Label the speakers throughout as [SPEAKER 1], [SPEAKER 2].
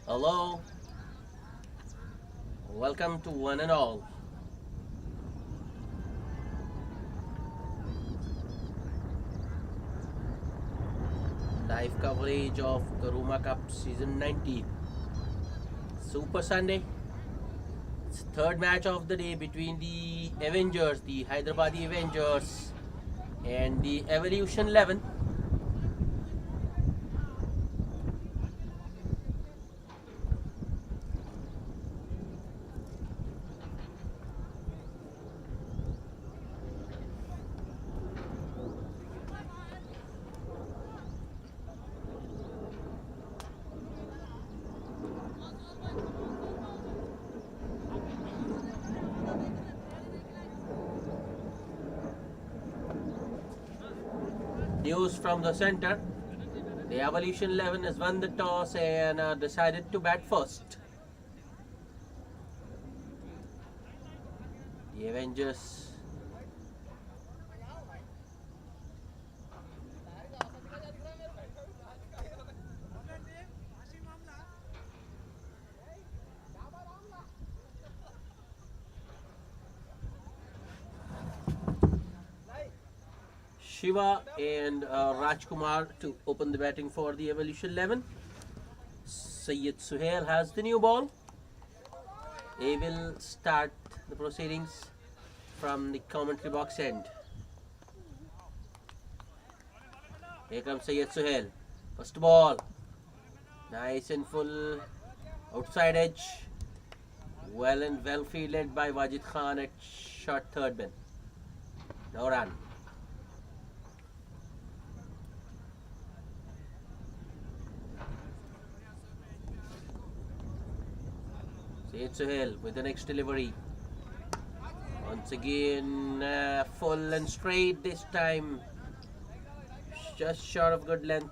[SPEAKER 1] Hello, welcome to one and all. Live coverage of the Ruma Cup Season 19. Super Sunday. It's third match of the day between the Avengers, the Hyderabadi Avengers, and the Evolution 11. News from the center. The Evolution 11 has won the toss and decided to bat first. The Avengers Shiva and Rajkumar to open the batting for the Evolution 11. Syed Suhail has the new ball. He will start the proceedings from the commentary box end. Here comes Syed Suhail. First ball. Nice and full outside edge. Well and well fielded by Wajid Khan at short third man. No run. Syed Suhail with the next delivery. Once again, full and straight this time. Just short of good length.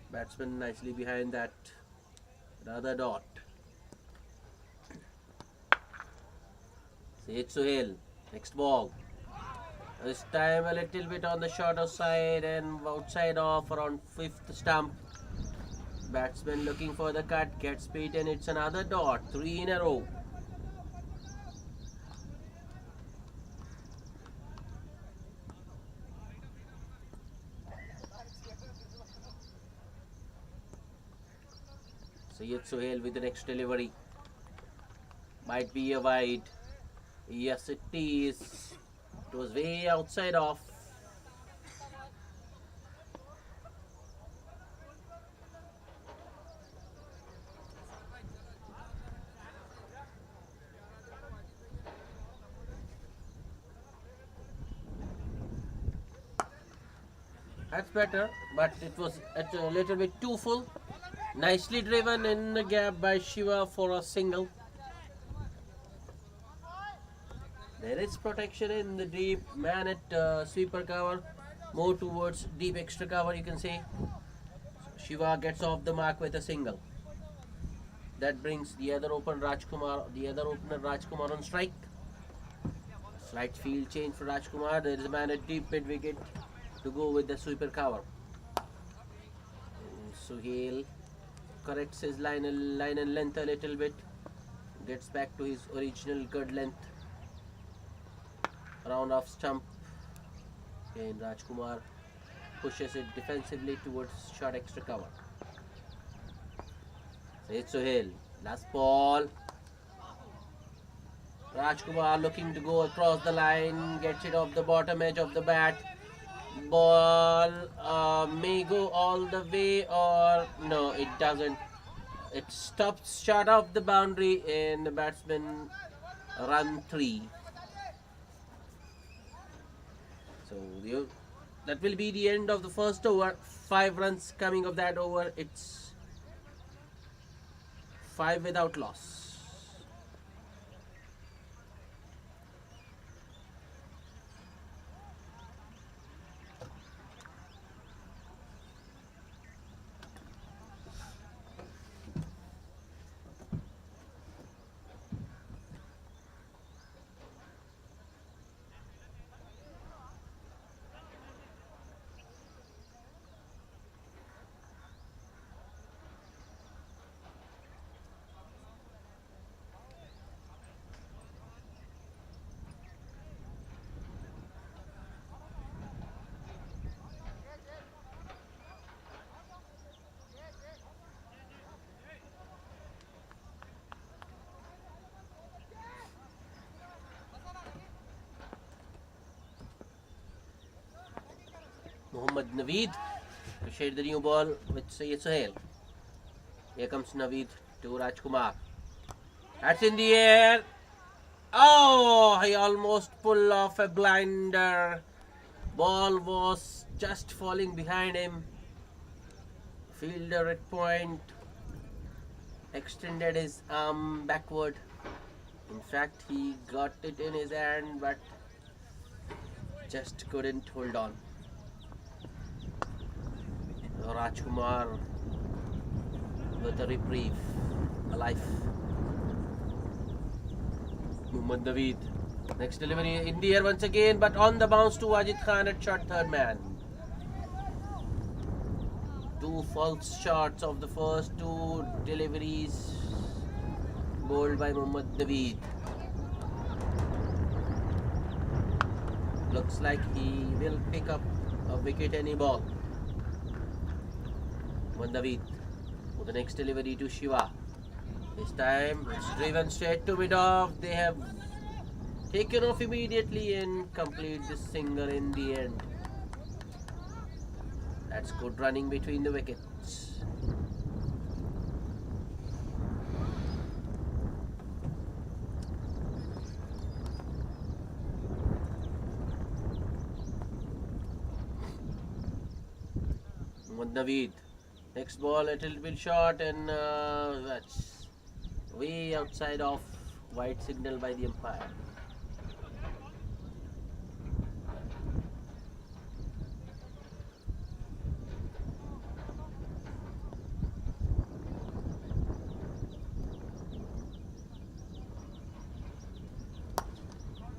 [SPEAKER 1] Batsman nicely behind that. Another dot. Syed Suhail. Next ball. This time a little bit on the shorter side and outside off around fifth stump. Batsman looking for the cut, gets beaten. It's another dot. 3 in a row. Syed Suhail with the next delivery. Might be a wide. Yes, it is. It was way outside off. That's better, but it was a little bit too full. Nicely driven in the gap by Shiva for a single. There is protection in the deep man at sweeper cover, more towards deep extra cover you can say. Shiva gets off the mark with a single. That brings the other opener Rajkumar on strike. Slight field change for Rajkumar. There is a man at deep mid wicket to go with the sweeper cover. Suhail corrects his line and length a little bit. Gets back to his original good length. Round off stump. And Rajkumar pushes it defensively towards short extra cover. Syed Suhail. Last ball. Rajkumar looking to go across the line. Gets it off the bottom edge of the bat. Ball may go all the way or no, it doesn't. It stops short of the boundary and the batsman run 3. So that will be the end of the first over. 5 runs coming of that over. It's 5 without loss. Muhammad Naveed to shade the new ball with Syed Sohail. Here comes Naveed to Rajkumar. That's in the air. Oh, he almost pulled off a blinder. Ball was just falling behind him. Fielder at point extended his arm backward. In fact, he got it in his hand but just couldn't hold on. Rajkumar with a reprieve, alive. Muhammad Naveed. Next delivery in the air once again, but on the bounce to Wajid Khan at short third man. Two false shots of the first two deliveries bowled by Muhammad Naveed. Looks like he will pick up a wicket any ball. Muhammad Naveed with the next delivery to Shiva. This time it's driven straight to mid-off. They have taken off immediately and complete the single in the end. That's good running between the wickets. Muhammad Naveed. Next ball a little bit short and that's way outside of white signal by the umpire.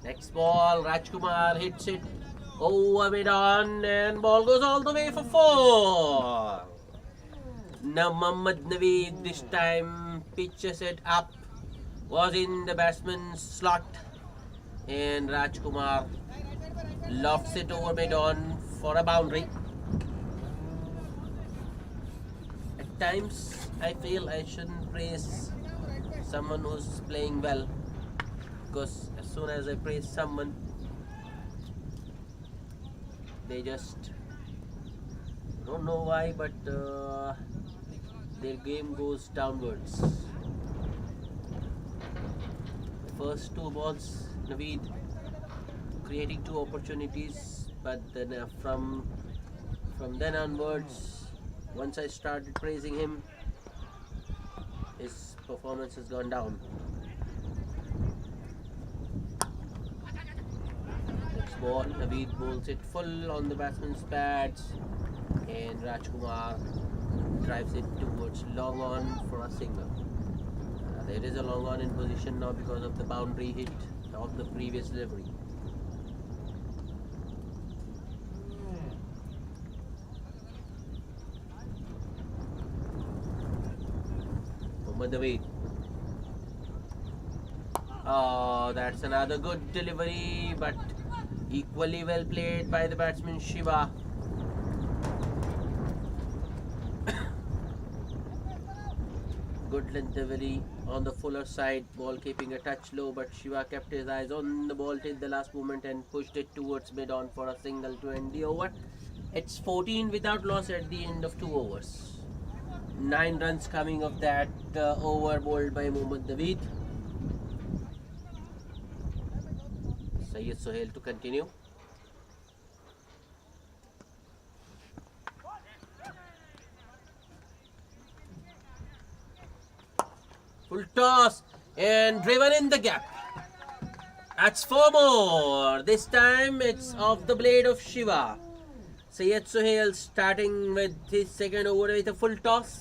[SPEAKER 1] Next ball, Rajkumar hits it over mid-on and ball goes all the way for 4. Now Muhammad Naveed this time pitches it up, was in the batsman's slot and Rajkumar lofts it over mid-on for a boundary. At times I feel I shouldn't praise someone who's playing well, because as soon as I praise someone, they just don't know why, but their game goes downwards. The first two balls, Naveed creating two opportunities, but then from then onwards, once I started praising him, his performance has gone down. Next ball, Naveed bowls it full on the batsman's pads and Rajkumar drives it towards long on for a single. There is a long on in position now because of the boundary hit of the previous delivery. Muhammad Naveed. Oh, that's another good delivery, but equally well played by the batsman Shiva. Good length delivery on the fuller side, ball keeping a touch low, but Shiva kept his eyes on the ball till the last moment and pushed it towards mid-on for a single to end the over. It's 14 without loss at the end of 2 overs. 9 runs coming of that over bowled by Muhammad Naveed. Syed Sohail to continue. Full toss and driven in the gap. That's 4 more. This time it's off the blade of Shiva. Syed Sohail starting with his second over with a full toss.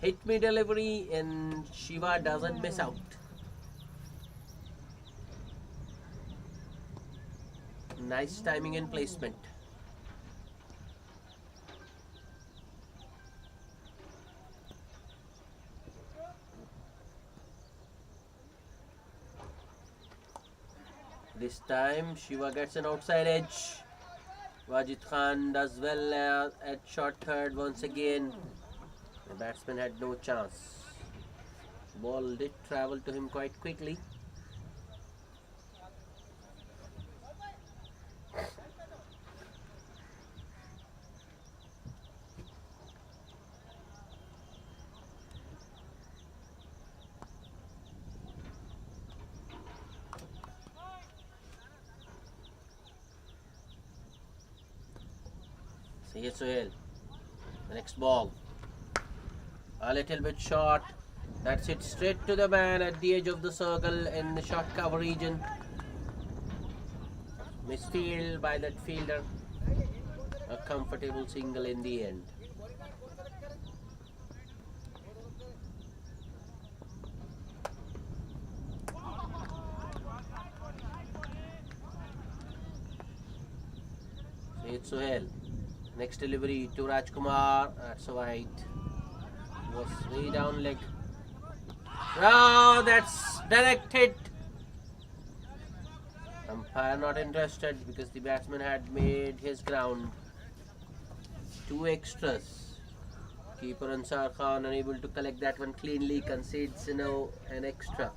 [SPEAKER 1] Hit me delivery and Shiva doesn't miss out. Nice timing and placement. This time Shiva gets an outside edge. Wajid Khan does well at short third once again. The batsman had no chance. Ball did travel to him quite quickly. See it, Suhail. The next ball. A little bit short. That's it, straight to the man at the edge of the circle in the short cover region. Misfield by that fielder. A comfortable single in the end. See it, Suhail. Next delivery to Rajkumar. That's a wide. Was way down leg. Oh, that's direct hit. Umpire not interested because the batsman had made his ground. 2 extras. Keeper Ansar Khan unable to collect that one cleanly, concedes now an extra.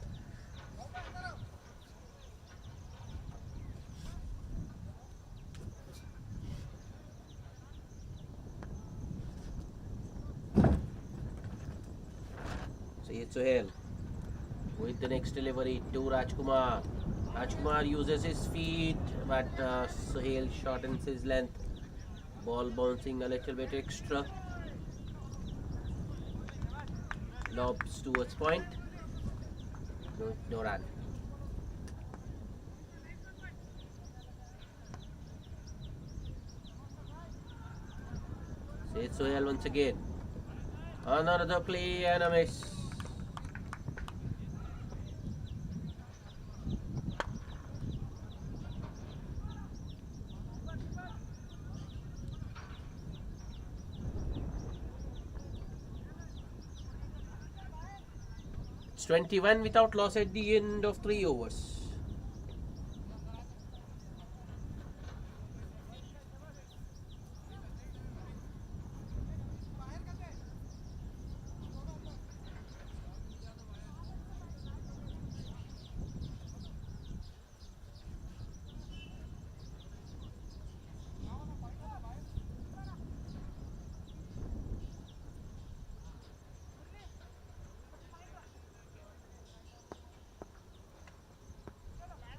[SPEAKER 1] See it, Suhail. With the next delivery to Rajkumar. Rajkumar uses his feet, but Suhail shortens his length. Ball bouncing a little bit extra. Lobs towards point. No run. See it, Suhail once again. Another play and a miss. It's 21 without loss at the end of 3 overs.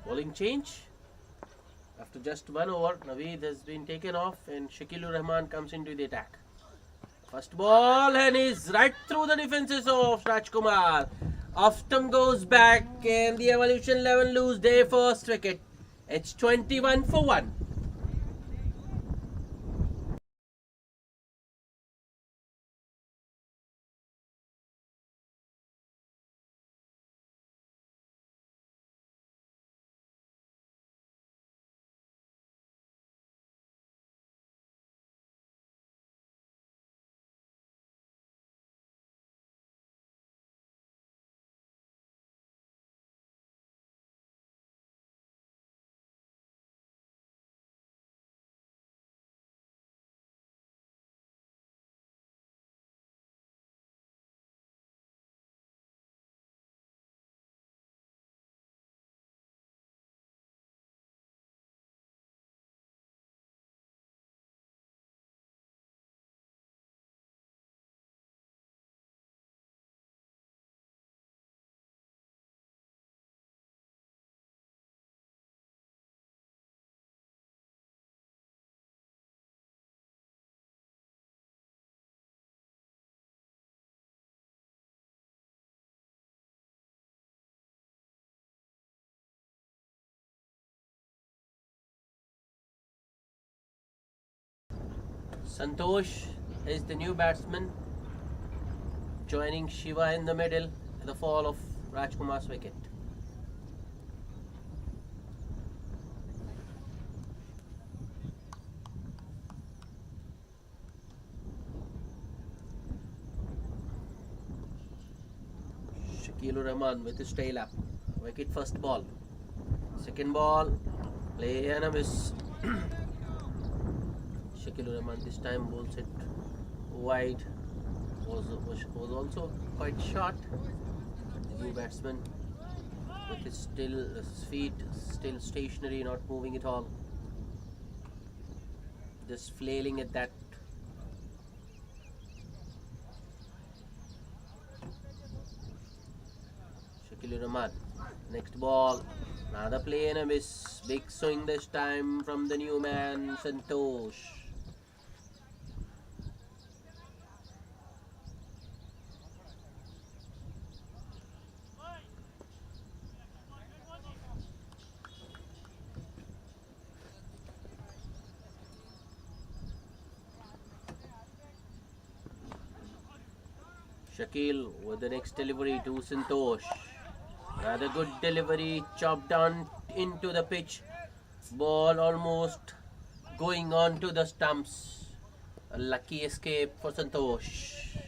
[SPEAKER 1] Bowling change. After just 1 over, Naveed has been taken off and Shakilur Rahman comes into the attack. First ball and is right through the defenses of Rajkumar. Often goes back and the Evolution 11 lose their first wicket. It's 21 for 1. Santosh is the new batsman, joining Shiva in the middle at the fall of Rajkumar's wicket. Shakilur Rahman with his tail up. Wicket first ball. Second ball. Play and a miss. Shakilur Rahman this time bowls it wide. Was also quite short. The new batsman with his feet still stationary, not moving at all. Just flailing at that. Shakilur Rahman. Next ball. Another play and a miss. Big swing this time from the new man, Santosh. Shakil with the next delivery to Santosh. Another good delivery, chopped down into the pitch. Ball almost going on to the stumps. A lucky escape for Santosh.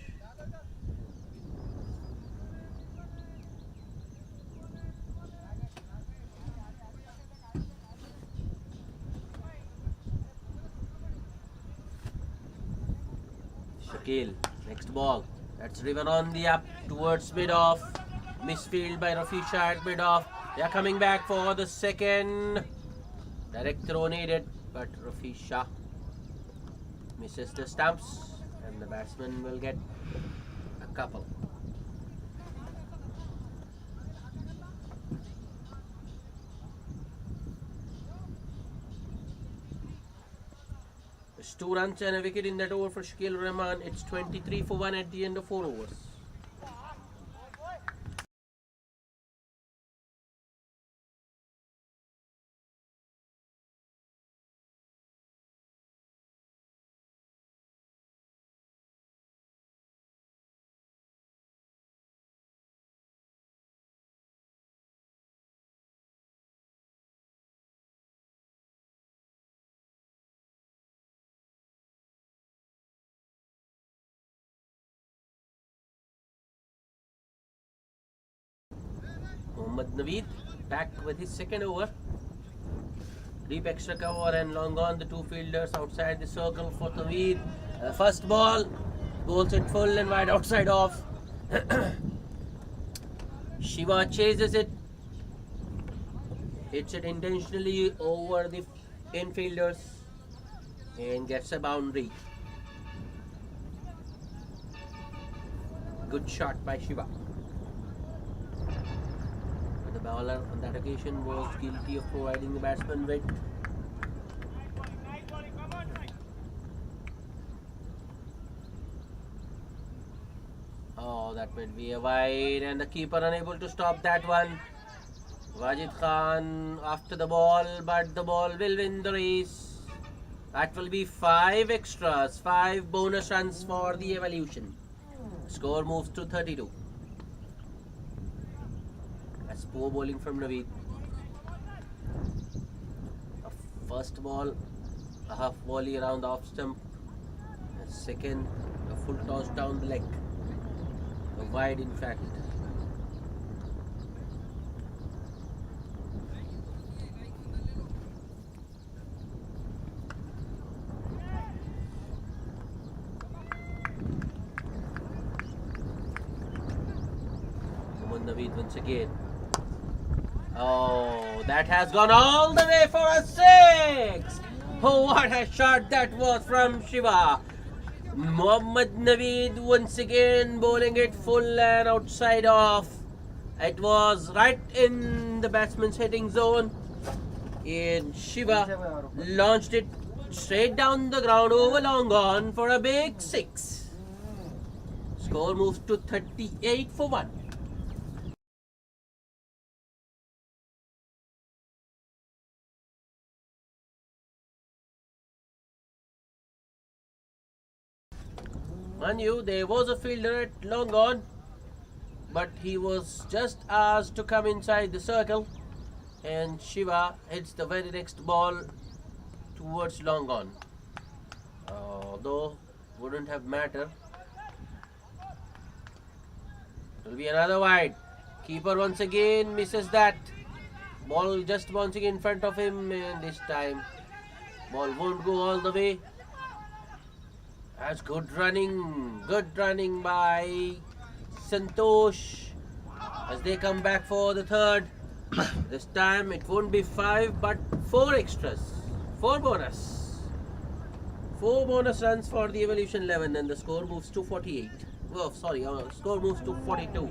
[SPEAKER 1] Shakil, next ball. That's driven on the up towards mid-off. Misfield by Rafisha at mid-off. They are coming back for the second. Direct throw needed, but Rafisha misses the stumps, and the batsman will get a couple. It's 2 runs and a wicket in that over for Shakil Rahman. It's 23 for 1 at the end of 4 overs. Mohammad Naveed back with his second over. Deep extra cover and long on, the two fielders outside the circle for Naveed. First ball, bowls it full and wide outside off. Shiva chases it, hits it intentionally over the infielders and gets a boundary. Good shot by Shiva. The bowler on that occasion was guilty of providing the batsman with. Oh, that might be a wide, and the keeper unable to stop that one. Wajid Khan after the ball, but the ball will win the race. That will be 5 extras, 5 bonus runs for the Evolution. Score moves to 32. That's poor bowling from Naveed. A first ball, a half volley around the off stump. A second, a full toss down the leg. A wide, in fact. Naveed once again. Oh, that has gone all the way for a 6. Oh, what a shot that was from Shiva. Mohammad Naveed once again bowling it full and outside off. It was right in the batsman's hitting zone. And Shiva launched it straight down the ground over long on for a big 6. Score moves to 38 for 1. Mind you, there was a fielder at long on, but he was just asked to come inside the circle, and Shiva hits the very next ball towards long on. Although wouldn't have mattered. It will be another wide. Keeper once again misses that. Ball just bouncing in front of him, and this time ball won't go all the way. That's good running by Santosh as they come back for the third. This time it won't be 5 but 4 extras, 4 bonus. 4 bonus runs for the Evolution 11, and the score moves to 48. Oh, sorry, score moves to 42.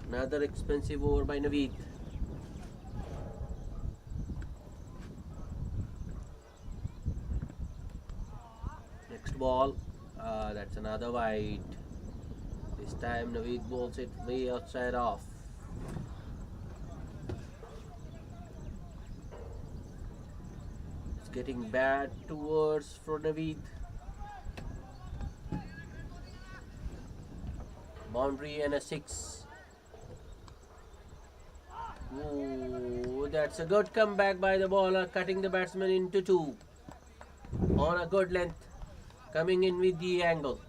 [SPEAKER 1] Another expensive over by Naveed. Next ball, that's another wide. This time Naveed bowls it way outside off. It's getting bad towards for Naveed. Boundary and a 6. Ooh, that's a good comeback by the bowler, cutting the batsman into 2 on a good length, coming in with the angle.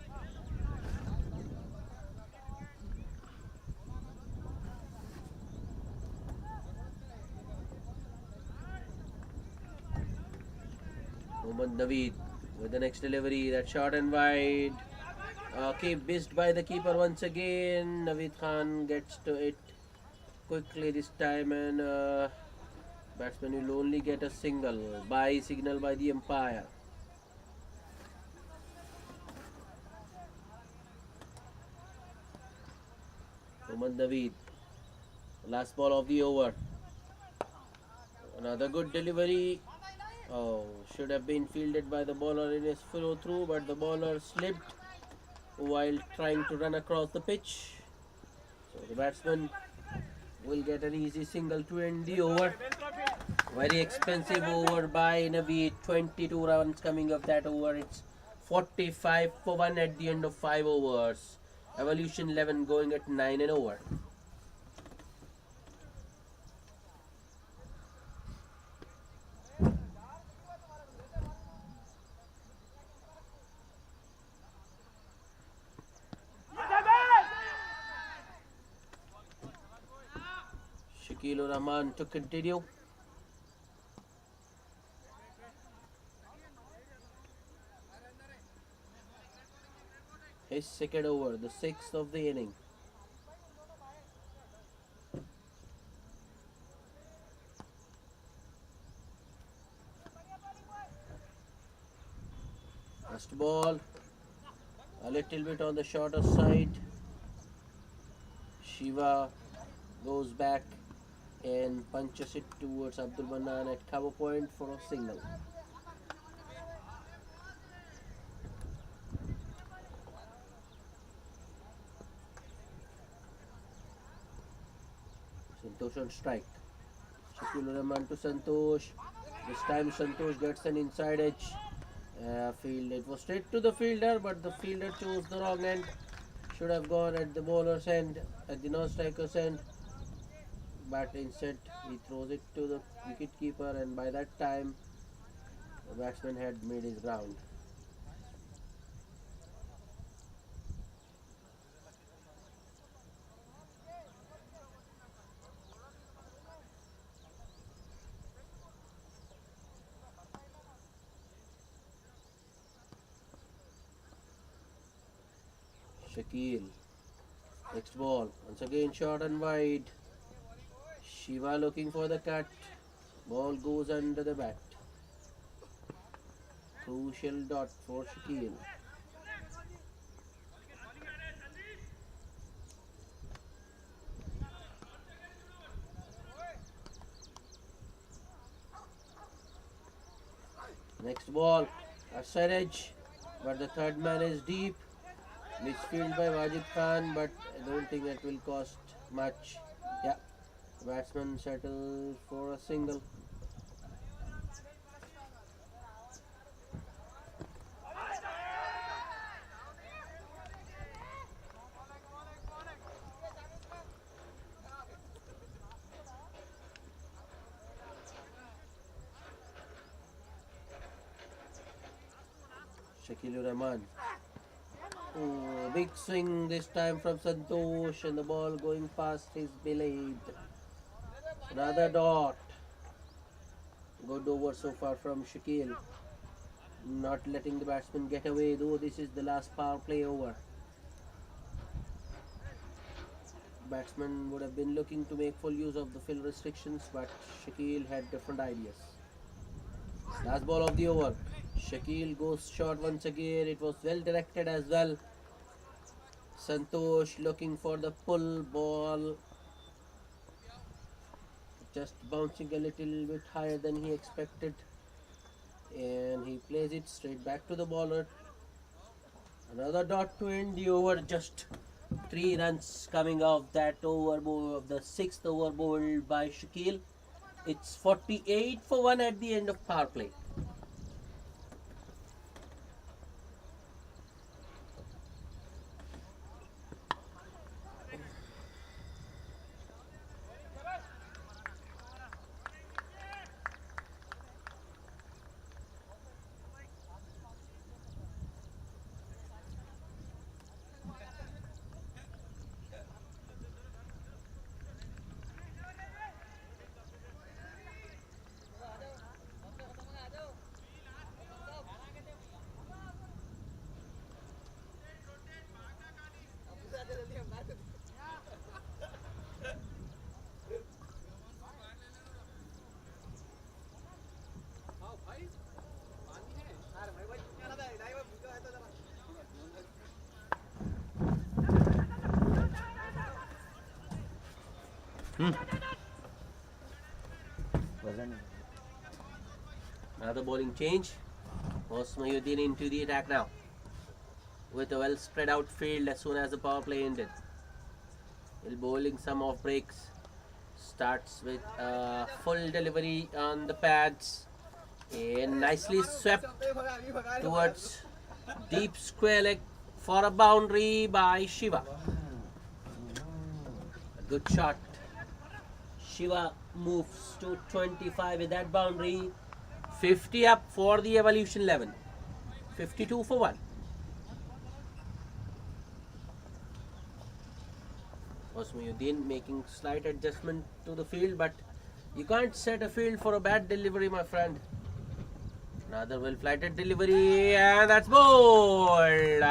[SPEAKER 1] Mohammad Naveed with the next delivery, that short and wide. Okay, missed by the keeper once again. Naveed Khan gets to it quickly this time, and batsman will only get a single by signal by the umpire. Mohammad Naveed, last ball of the over. Another good delivery. Oh, should have been fielded by the bowler in his follow through, but the bowler slipped while trying to run across the pitch. So the batsman will get an easy single to end the over. Very expensive over by Naveed. 22 runs coming of that over. It's 45 for 1 at the end of 5 overs. Evolution 11 going at 9 and over. Shakil Rahman to continue. His second over, the 6th of the inning. First ball, a little bit on the shorter side. Shiva goes back and punches it towards Abdul Manan at cover point for a single. Santosh on strike. Shakil Rahman to Santosh. This time Santosh gets an inside edge. Field. It was straight to the fielder, but the fielder chose the wrong end. Should have gone at the bowler's end, at the non-striker's end. But instead, he throws it to the wicket keeper, and by that time, the batsman had made his ground. Shakil. Next ball. Once again short and wide. Shiva looking for the cut. Ball goes under the bat. Crucial dot for Shakil. Next ball. A side edge. But the third man is deep. Misfield by Wajid Khan, but I don't think that will cost much. Yeah, the batsman settled for a single. Shakil Rahman. Oh, big swing this time from Santosh, and the ball going past his blade. Another dot. Good over so far from Shakil. Not letting the batsman get away, though this is the last power play over. Batsman would have been looking to make full use of the field restrictions, but Shakil had different ideas. Last ball of the over. Shakil goes short once again. It was well directed as well. Santosh looking for the pull ball. Just bouncing a little bit higher than he expected. And he plays it straight back to the bowler. Another dot to end the over. Just 3 runs coming off that over, of the 6th over bowled by Shakil. It's 48 for 1 at the end of power play. Another bowling change. Osmayuddin into the attack now with a well spread out field as soon as the power play ended. He'll bowling some off breaks. Starts with a full delivery on the pads and nicely swept towards deep square leg for a boundary by Shiva. A good shot. Shiva moves to 25 with that boundary. 50 up for the Evolution 11. 52 for 1. Osmayuddin making slight adjustment to the field, but you can't set a field for a bad delivery, my friend. Another well flighted delivery, and that's bowled.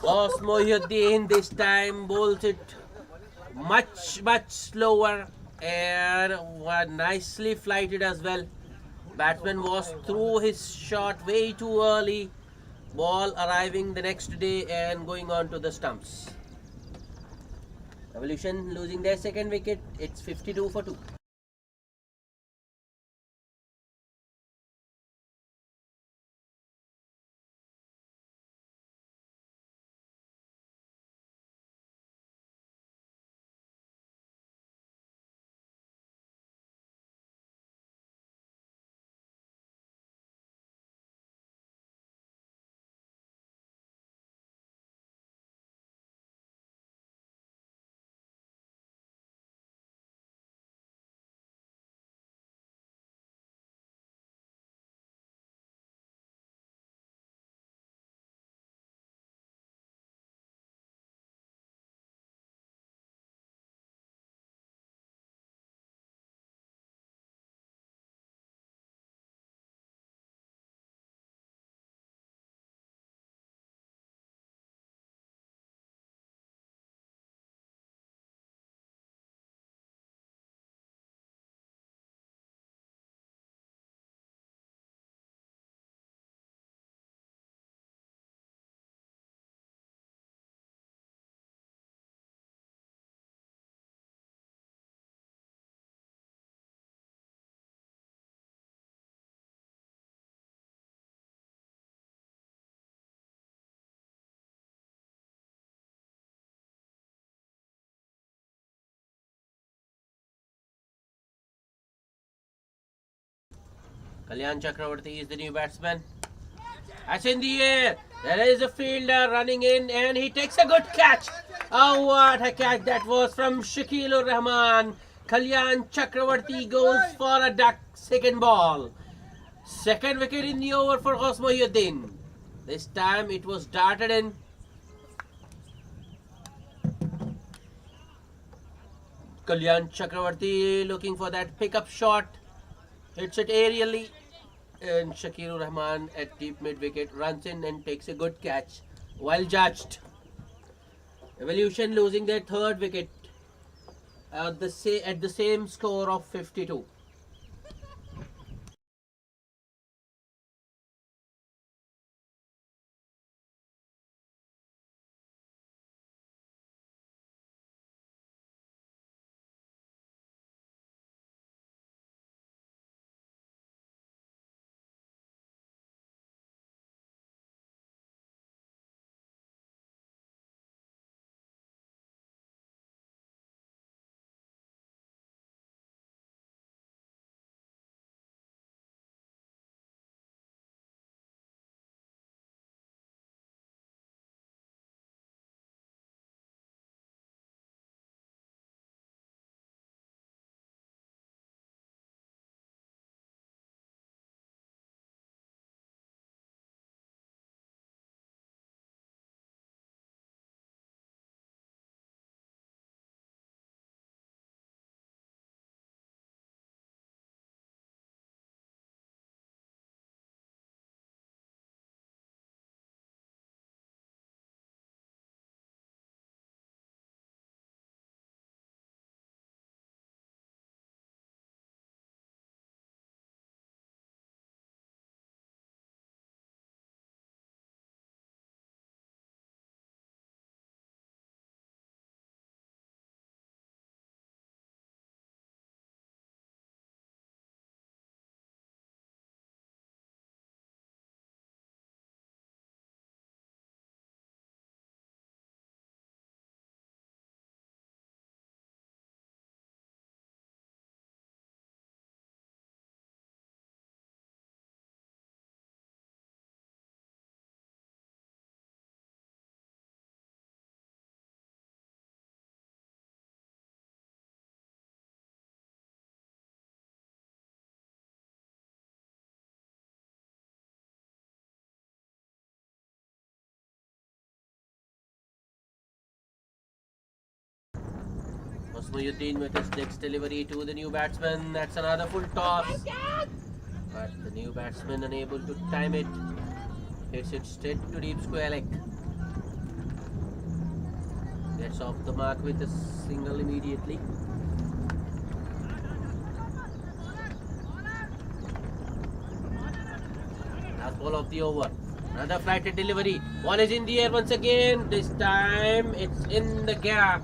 [SPEAKER 1] Osmayuddin this time bowls it much slower and nicely flighted as well. Batsman was through his shot way too early. Ball arriving the next day and going on to the stumps. Evolution losing their second wicket. It's 52 for 2. Kalyan Chakravarti is the new batsman. That's in the air. There is a fielder running in and he takes a good catch. Oh, what a catch that was from Shakilur Rahman. Kalyan Chakravarti goes for a duck second ball. Second wicket in the over for Osmayuddin. This time it was darted in. Kalyan Chakravarti looking for that pickup shot. Hits it aerially. And Shakirur Rahman at deep mid wicket runs in and takes a good catch. Well judged. Evolution losing their third wicket at the same score of 52. Muhyiddin with his next delivery to the new batsman. That's another full toss. But the new batsman unable to time it. Hits it straight to deep square leg. Gets off the mark with a single immediately. Last ball of the over. Another flighted delivery. One is in the air once again. This time it's in the gap.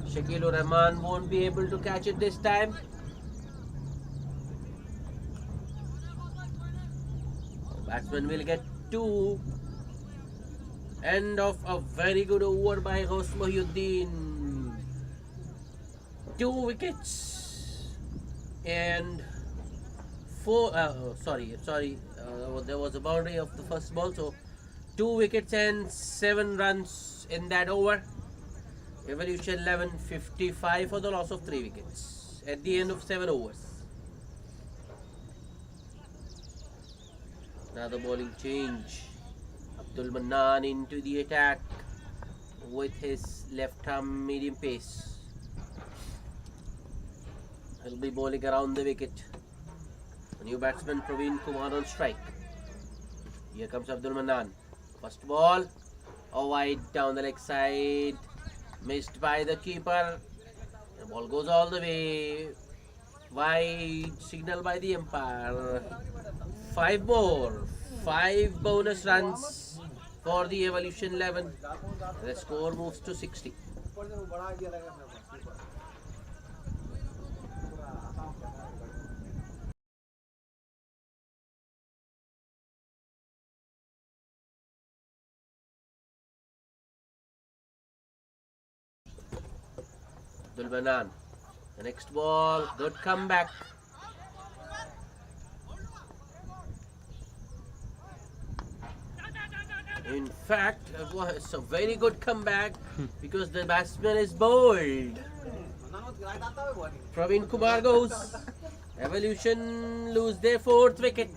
[SPEAKER 1] Shakilur Rahman won't be able to catch it this time. Batsman will get two. End of a very good over by Ghaus Muhyiddin. 2 wickets and four. There was a boundary of the first ball, so 2 wickets and 7 runs in that over. Evolution 11 55 for the loss of 3 wickets at the end of 7 overs. Another bowling change. Abdul Mannan into the attack with his left arm medium pace. He'll be bowling around the wicket. The new batsman Praveen Kumar on strike. Here comes Abdul Mannan. First ball, a wide down the leg side, missed by the keeper. The ball goes all the way. Wide signal by the umpire. 5 more. 5 bonus runs for the Evolution 11. The score moves to 60. Abdul Mannan. The next ball, good comeback. In fact, it was a very good comeback because the batsman is bowled. Praveen Kumar goes. Evolution lose their 4th wicket.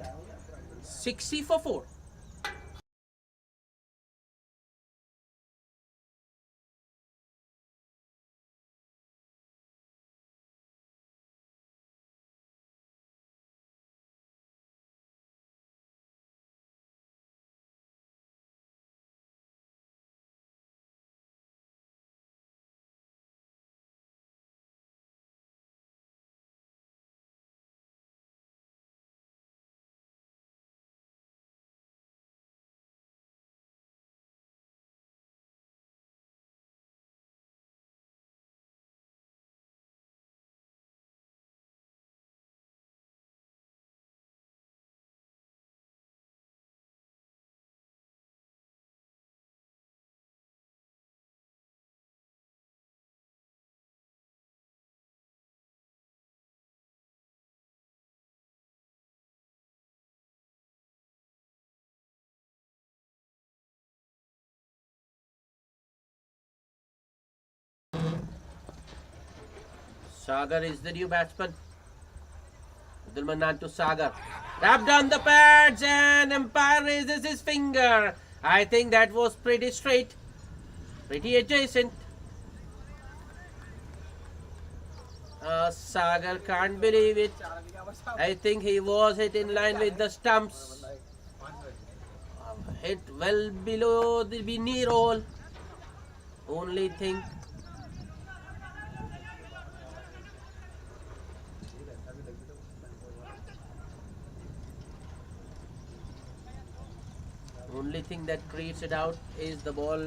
[SPEAKER 1] 60 for 4. Sagar is the new batsman. Abdul Mannan to Sagar. Tapped on the pads and umpire raises his finger. I think that was pretty straight. Pretty adjacent. Sagar can't believe it. I think he was hit in line with the stumps. Hit well below the knee roll. Only thing. Only thing that creates it out is the ball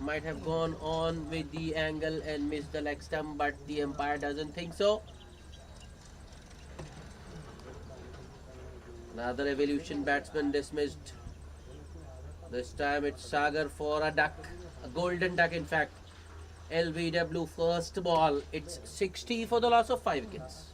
[SPEAKER 1] might have gone on with the angle and missed the leg stump, but the umpire doesn't think so. Another Evolution batsman dismissed. This time it's Sagar for a duck, a golden duck in fact. LBW first ball. It's 60 for the loss of 5 wickets.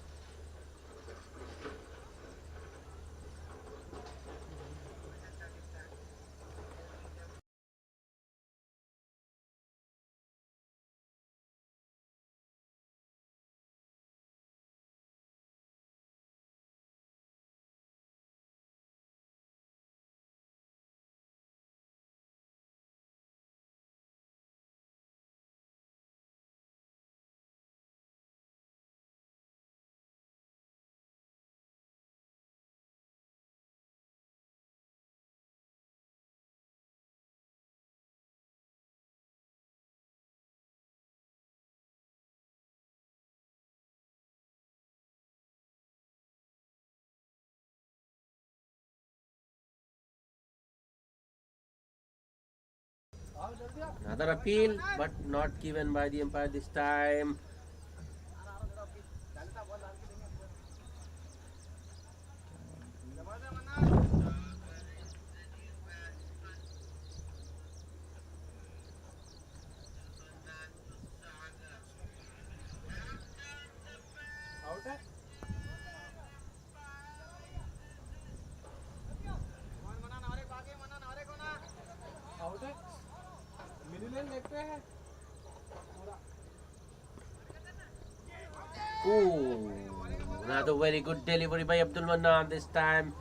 [SPEAKER 1] Another appeal, but not given by the umpire this time. Ooh, another very good delivery by Abdul Mannan this time.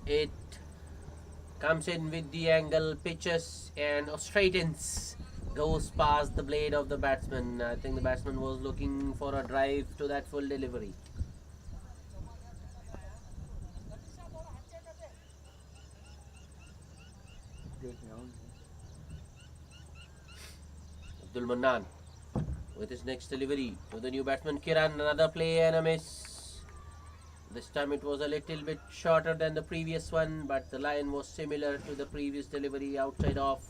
[SPEAKER 1] It comes in with the angle, pitches and straightens. Goes past the blade of the batsman. I think the batsman was looking for a drive to that full delivery. Abdul Mannan with his next delivery to the new batsman Kiran. Another play and a miss. This time it was a little bit shorter than the previous one, but the line was similar to the previous delivery, outside off.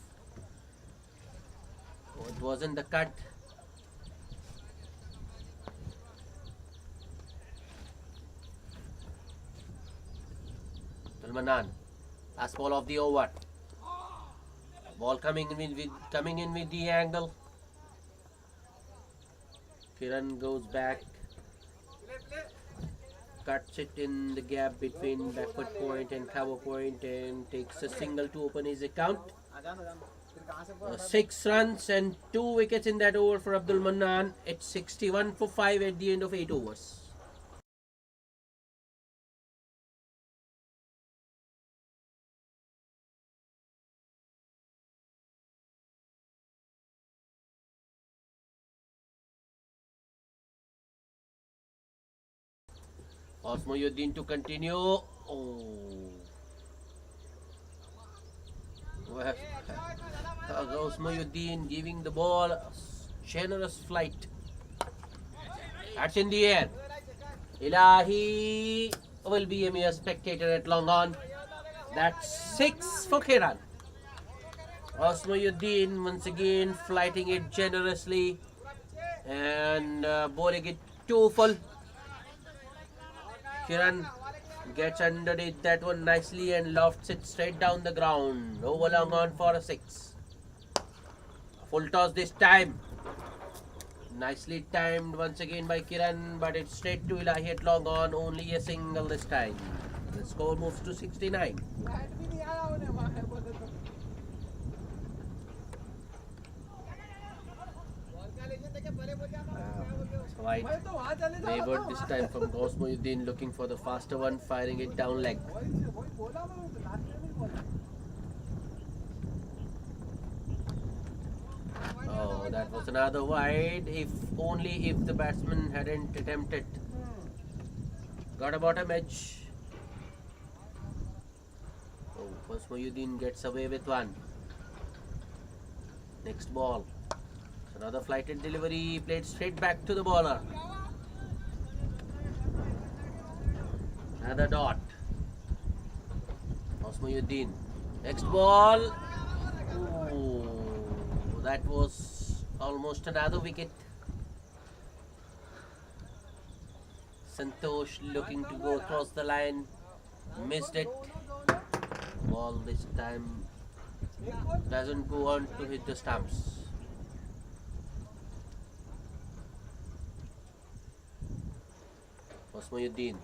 [SPEAKER 1] Oh, it wasn't the cut. Abdul Mannan, last ball of the over. Ball coming in with the angle. Kiran goes back, cuts it in the gap between backward point and cover point, and takes a single to open his account. 6 runs and 2 wickets in that over for Abdul Mannan. It's 61 for 5 at the end of 8 overs. Osmoyuddin to continue. Oh. Well, Osmoyuddin giving the ball a generous flight. That's in the air. Ilahi will be a mere spectator at long on. That's 6 for Kiran. Osmoyuddin once again flighting it generously and bowling it too full. Kiran gets underneath that one nicely and lofts it straight down the ground. Over long on for a 6. Full toss this time. Nicely timed once again by Kiran, but it's straight to Ilahi at long on. Only a single this time. The score moves to 69. Wide wavered this time from Osmoyuddin, looking for the faster one, firing it down leg. Oh, that was another wide. If only if the batsman hadn't attempted. Got a bottom edge. Oh, Osmoyuddin gets away with one. Next ball. Another flighted delivery, played straight back to the bowler. Another dot. Osmoyuddin. Next ball. Ooh, that was almost another wicket. Santosh looking to go across the line. Missed it. Ball this time doesn't go on to hit the stumps. Osmoyuddin,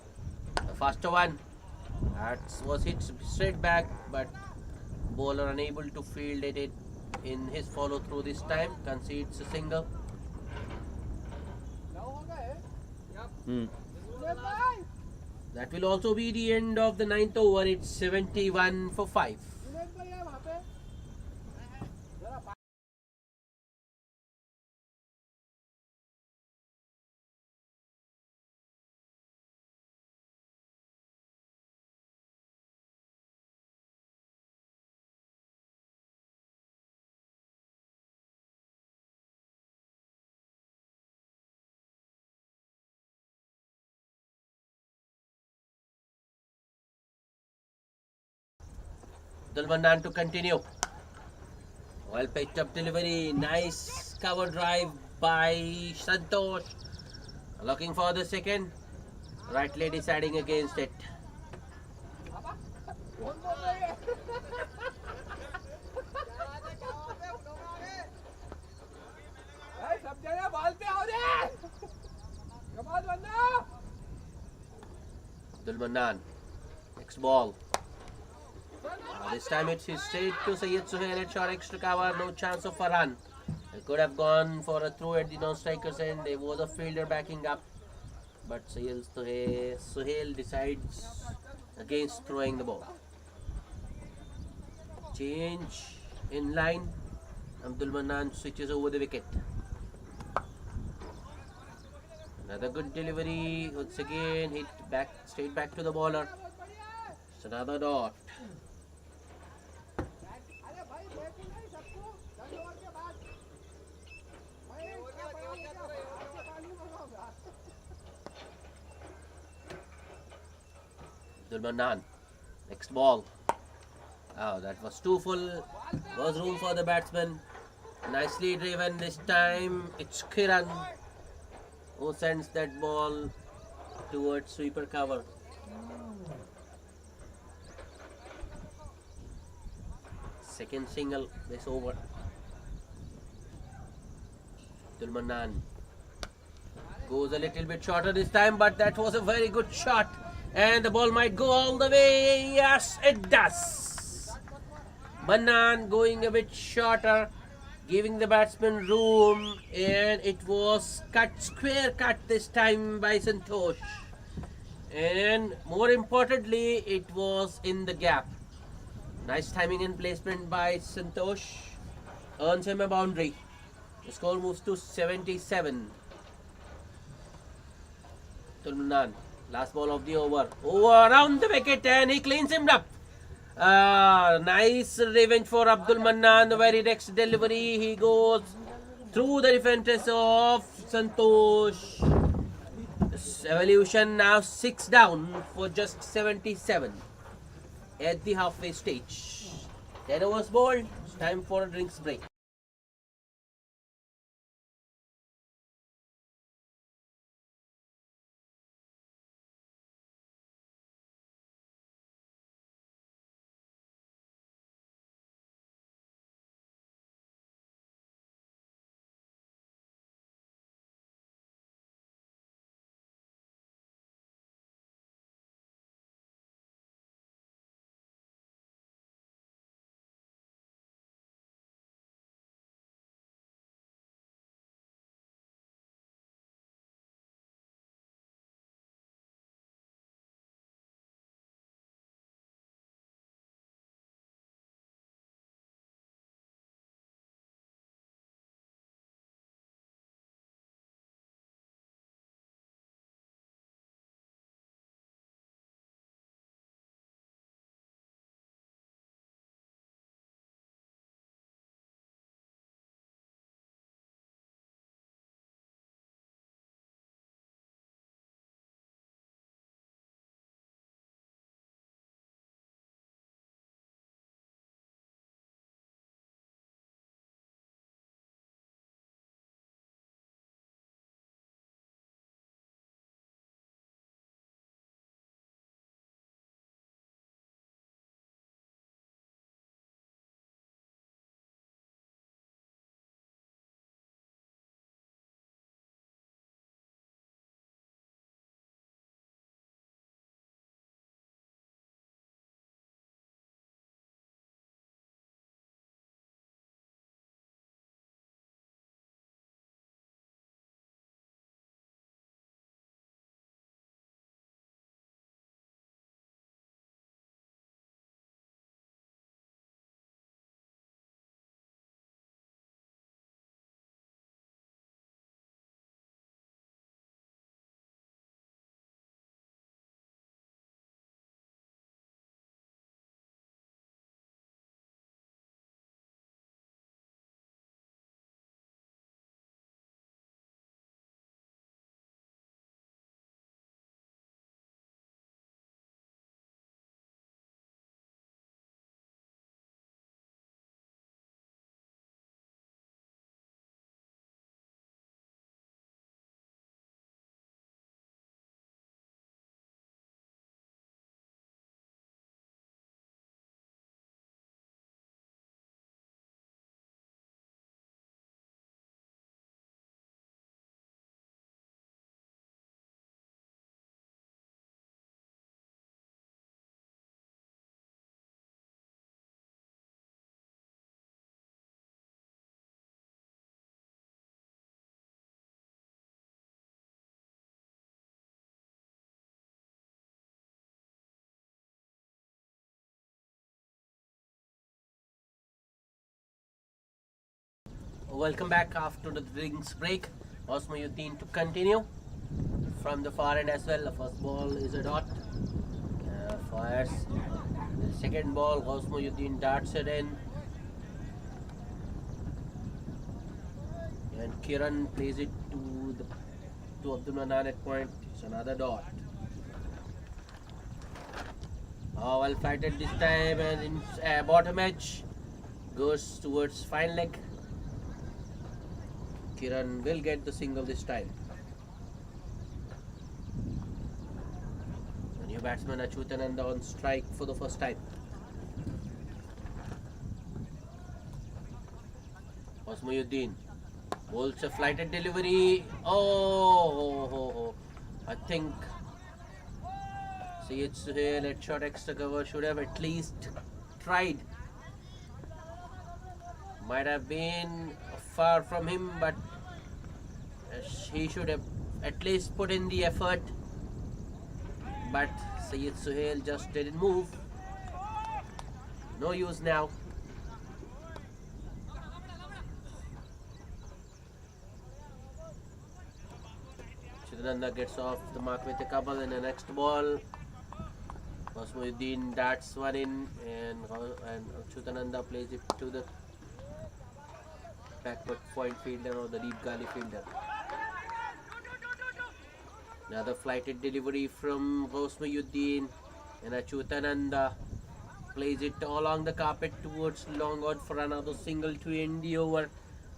[SPEAKER 1] the faster one, that was hit straight back, but bowler unable to field it in his follow through this time, concedes a single. That will also be the end of the 9th over. It's 71 for 5. Abdul Mannan to continue. Well picked up delivery. Nice cover drive by Santosh. Looking for the second. Rightly deciding against it. Dulmanan. Next ball. This time it's straight to Syed Suhail at short extra cover. No chance of a run. They could have gone for a throw at the non-striker's end. There was a fielder backing up. But Suhail decides against throwing the ball. Change in line. Abdul Manan switches over the wicket. Another good delivery. Once again hit back straight back to the bowler. It's another dot. Abdul Manan. Next ball. Oh, that was too full. Was room for the batsman. Nicely driven this time. It's Kiran who sends that ball towards sweeper cover. Second single this over. Dulmanan goes a little bit shorter this time, but that was a very good shot. And the ball might go all the way. Yes, it does. Manan going a bit shorter, giving the batsman room, and it was square cut this time by Santosh. And more importantly, it was in the gap. Nice timing and placement by Santosh. Earns him a boundary. The score moves to 77. Tulmanan. Last ball of the over. Around the wicket and he cleans him up. Nice revenge for Abdul Mannan. The very next delivery. He goes through the defenses of Santosh. Evolution now 6 down for just 77 at the halfway stage. 10 overs bowled. It's time for a drinks break. welcome back after the drinks break. Osmayuddin to continue from the far end as well. The first ball is a dot. Fires. The second ball, Osmayuddin darts it in. And Kiran plays it to Abdul Manan at point. It's another dot. Oh, well fighted this time, and in bottom edge goes towards fine leg. Kiran will get the single this time. The new batsman Achyutananda on strike for the first time. Osmayuddin bowls a flighted delivery. Oh, I think Suhail at short extra cover should have at least tried. Might have been far from him, but he should have at least put in the effort. But Suhail just didn't move. No use now. Chidananda gets off the mark with a couple in the next ball. Osmayuddin darts one in, and Achyutananda plays it to the backward point fielder or the deep gully fielder. Another flighted delivery from Osmayuddin, and Achyutananda plays it along the carpet towards long on for another single to end the over.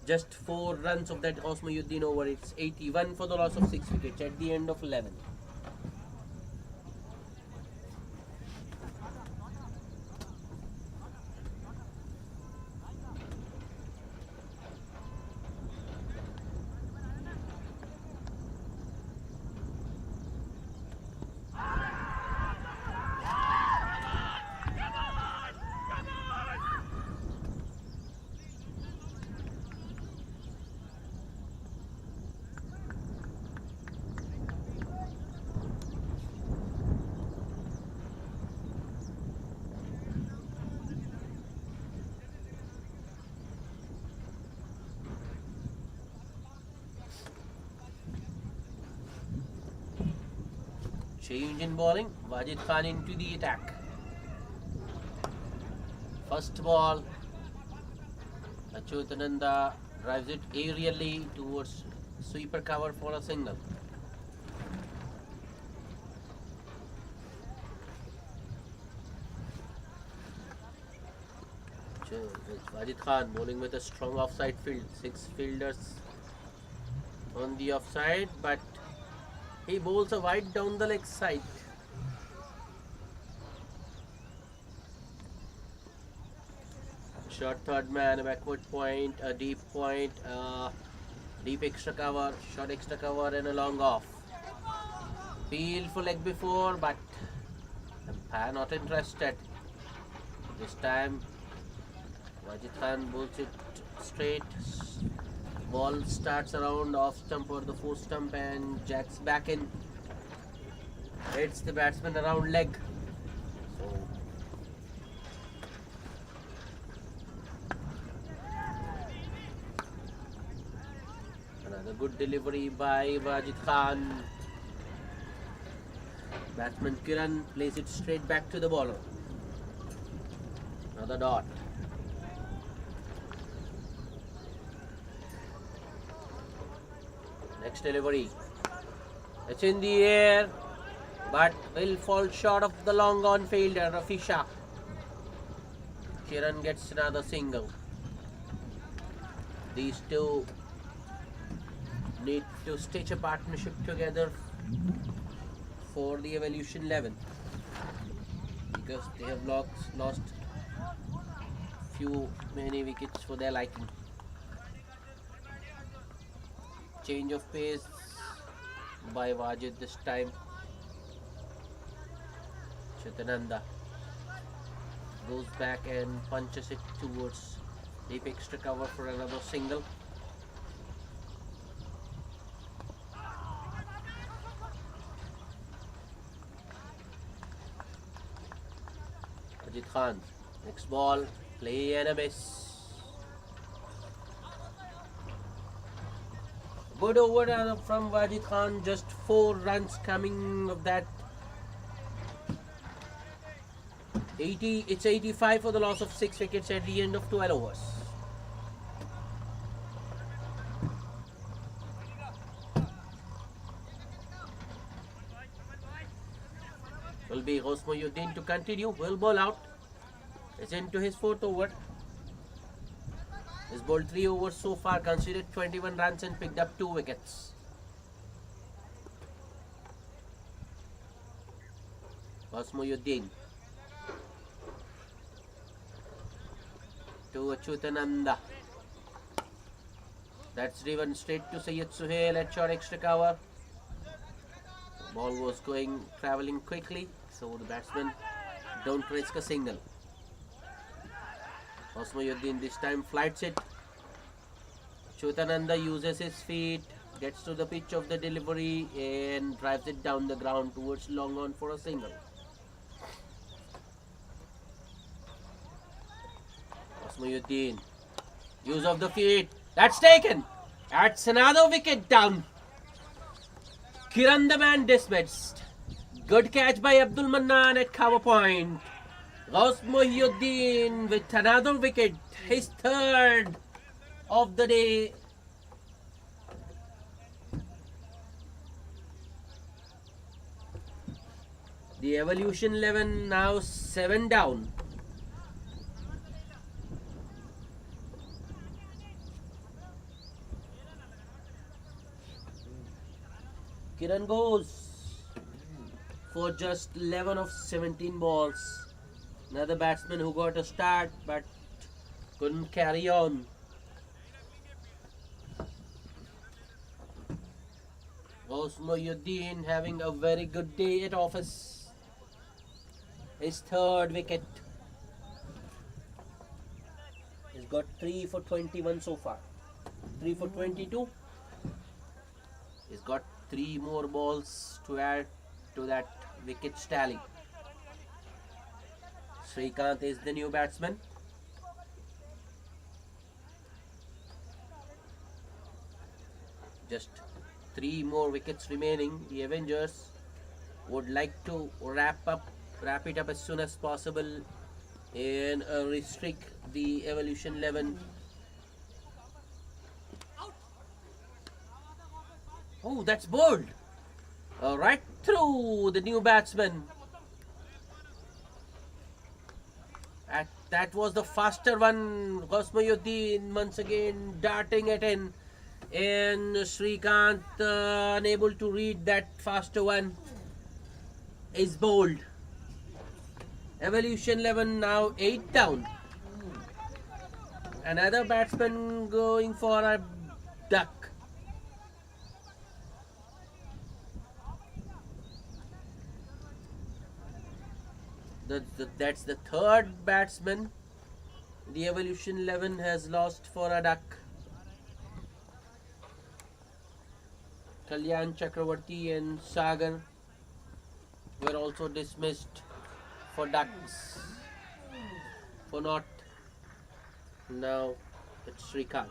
[SPEAKER 1] Just 4 runs of that Osmayuddin over. It's 81 for the loss of 6 wickets at the end of 11. Change in bowling. Wajid Khan into the attack. First ball. Achyutananda drives it aerially towards sweeper cover for a single. Wajid Khan bowling with a strong offside field. 6 fielders on the offside, but he bowls a wide down the leg side. Short third man, a backward point, a deep point, deep extra cover, short extra cover, and a long off. Peel for leg before, but umpire not interested. This time, Wajid Khan bowls it straight. Ball starts around off stump or the 4 stump and jacks back in. Hits the batsman around leg. So another good delivery by Wajid Khan. Batsman Kiran plays it straight back to the bowler. Another dot. Next delivery. It's in the air, but will fall short of the long on fielder, Rafi Shah. Kiran gets another single. These two need to stitch a partnership together for the Evolution 11 because they have lost many wickets for their liking. Change of pace by Wajid this time. Chidananda goes back and punches it towards deep extra cover for another single. Wajid Khan, next ball, play and a miss. Good over from Wajid Khan, just 4 runs coming of that. 80, it's 85 for the loss of 6 wickets at the end of 12 overs. Will be Hosmoyuddin to continue, will bowl out. Is into his 4th over. He's bowled 3 overs so far, considered 21 runs and picked up 2 wickets. Hosmoyuddin to Achyutananda. That's driven straight to Syed Suhail at short extra cover. Ball was travelling quickly, so the batsman don't risk a single. Hosmoyuddin this time flights it. Achyutananda uses his feet, gets to the pitch of the delivery and drives it down the ground towards long on for a single. Hosmoyuddin, use of the feet, that's taken. That's another wicket down. Kiran the man dismissed. Good catch by Abdul Mannan at cover point. Hosmoyuddin with another wicket, his 3rd of the day. The Evolution 11 now 7 down. Kiran goes for just 11 of 17 balls. Another batsman who got a start but couldn't carry on. Hosmoyuddin having a very good day at office. His 3rd wicket. He's got 3 for 21 so far. 3 for 22. He's got 3 more balls to add to that wicket tally. Srikanth is the new batsman. Just 3 more wickets remaining. The Avengers would like to wrap it up as soon as possible and restrict the Evolution 11. Oh, that's bowled right through the new batsman. That was the faster one. Hosmoyuddin once again darting it in, and Srikanth unable to read that faster one is bowled. Evolution 11 now 8 down. Another batsman going for a duck. That's the 3rd batsman the Evolution 11 has lost for a duck. Kalyan Chakravarti and Sagar were also dismissed for ducks. For not. Now it's Srikanth.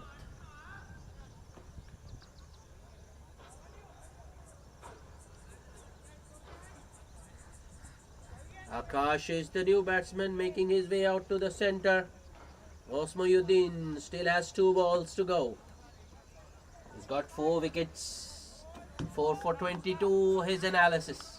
[SPEAKER 1] Akash is the new batsman making his way out to the centre. Hosmoyuddin still has 2 balls to go. He's got 4 wickets. 4 for 22, his analysis.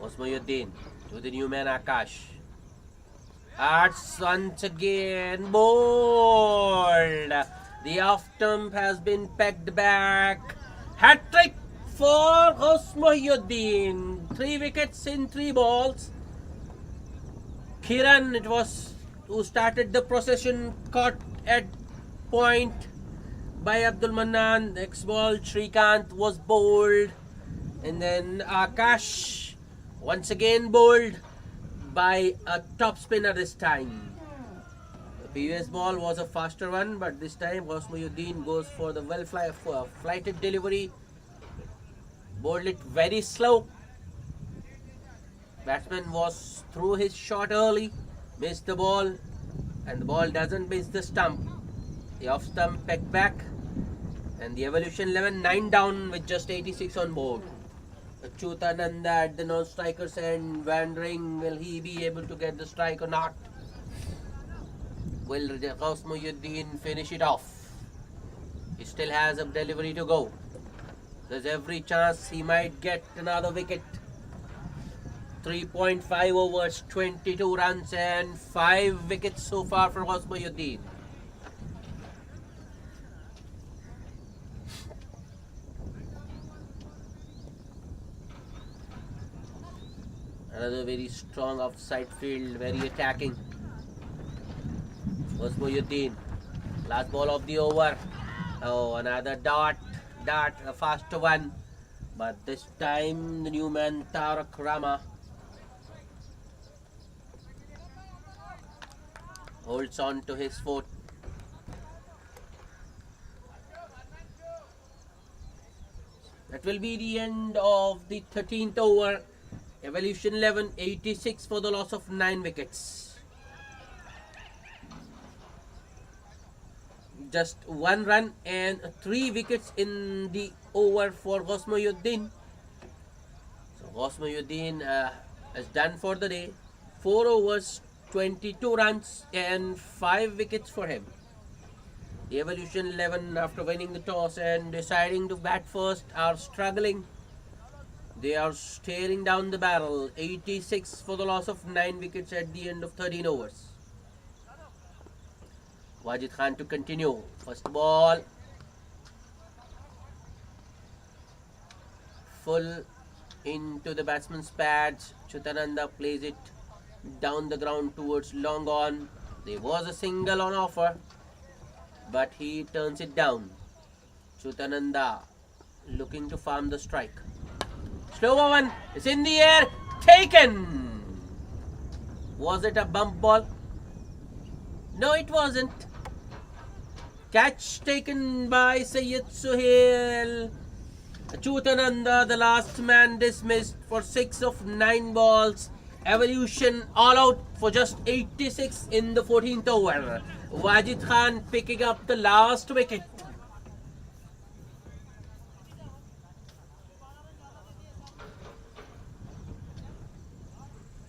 [SPEAKER 1] Hosmoyuddin to the new man Akash. That's once again bowled. The off stump has been pegged back. Hat-trick for Hosmoyuddin. 3 wickets in 3 balls. Kiran, it was who started the procession, caught at point by Abdul Mannan. Next ball, Srikanth was bowled. And then Akash once again bowled by a top spinner this time. The previous ball was a faster one, but this time Hosmayuddin goes for the flighted delivery. Bowled it very slow. Batsman was through his shot early, missed the ball, and the ball doesn't miss the stump. The off stump pecked back, and the Evolution 11 9 down with just 86 on board. Achyutananda at the non-striker's end, wondering will he be able to get the strike or not. Will Hosmayuddin finish it off? He still has a delivery to go. There's every chance he might get another wicket. 3.5 overs, 22 runs and 5 wickets so far for Hosmayuddin. Another very strong offside field, very attacking. Hosmayuddin, last ball of the over. Oh, another dot, a faster one. But this time the new man Ruma holds on to his foot. That will be the end of the 13th over. Evolution 11, 86 for the loss of 9 wickets. Just 1 run and 3 wickets in the over for Hosmayuddin. So Hosmayuddin is done for the day. 4 overs, 22 runs and 5 wickets for him. The Evolution 11, after winning the toss and deciding to bat first, are struggling. They are staring down the barrel. 86 for the loss of 9 wickets at the end of 13 overs. Wajid Khan to continue. First ball. Full into the batsman's pads. Achyutananda plays it down the ground towards long on. There was a single on offer, but he turns it down. Achyutananda looking to farm the strike. Slower one is in the air. Taken. Was it a bump ball? No, it wasn't. Catch taken by Syed Suhail. Achyutananda, the last man, dismissed for 6 of 9 balls. Evolution all out for just 86 in the 14th over. Wajid Khan picking up the last wicket.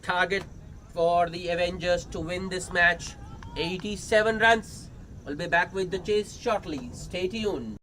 [SPEAKER 1] Target for the Avengers to win this match, 87 runs. We'll be back with the chase shortly. Stay tuned.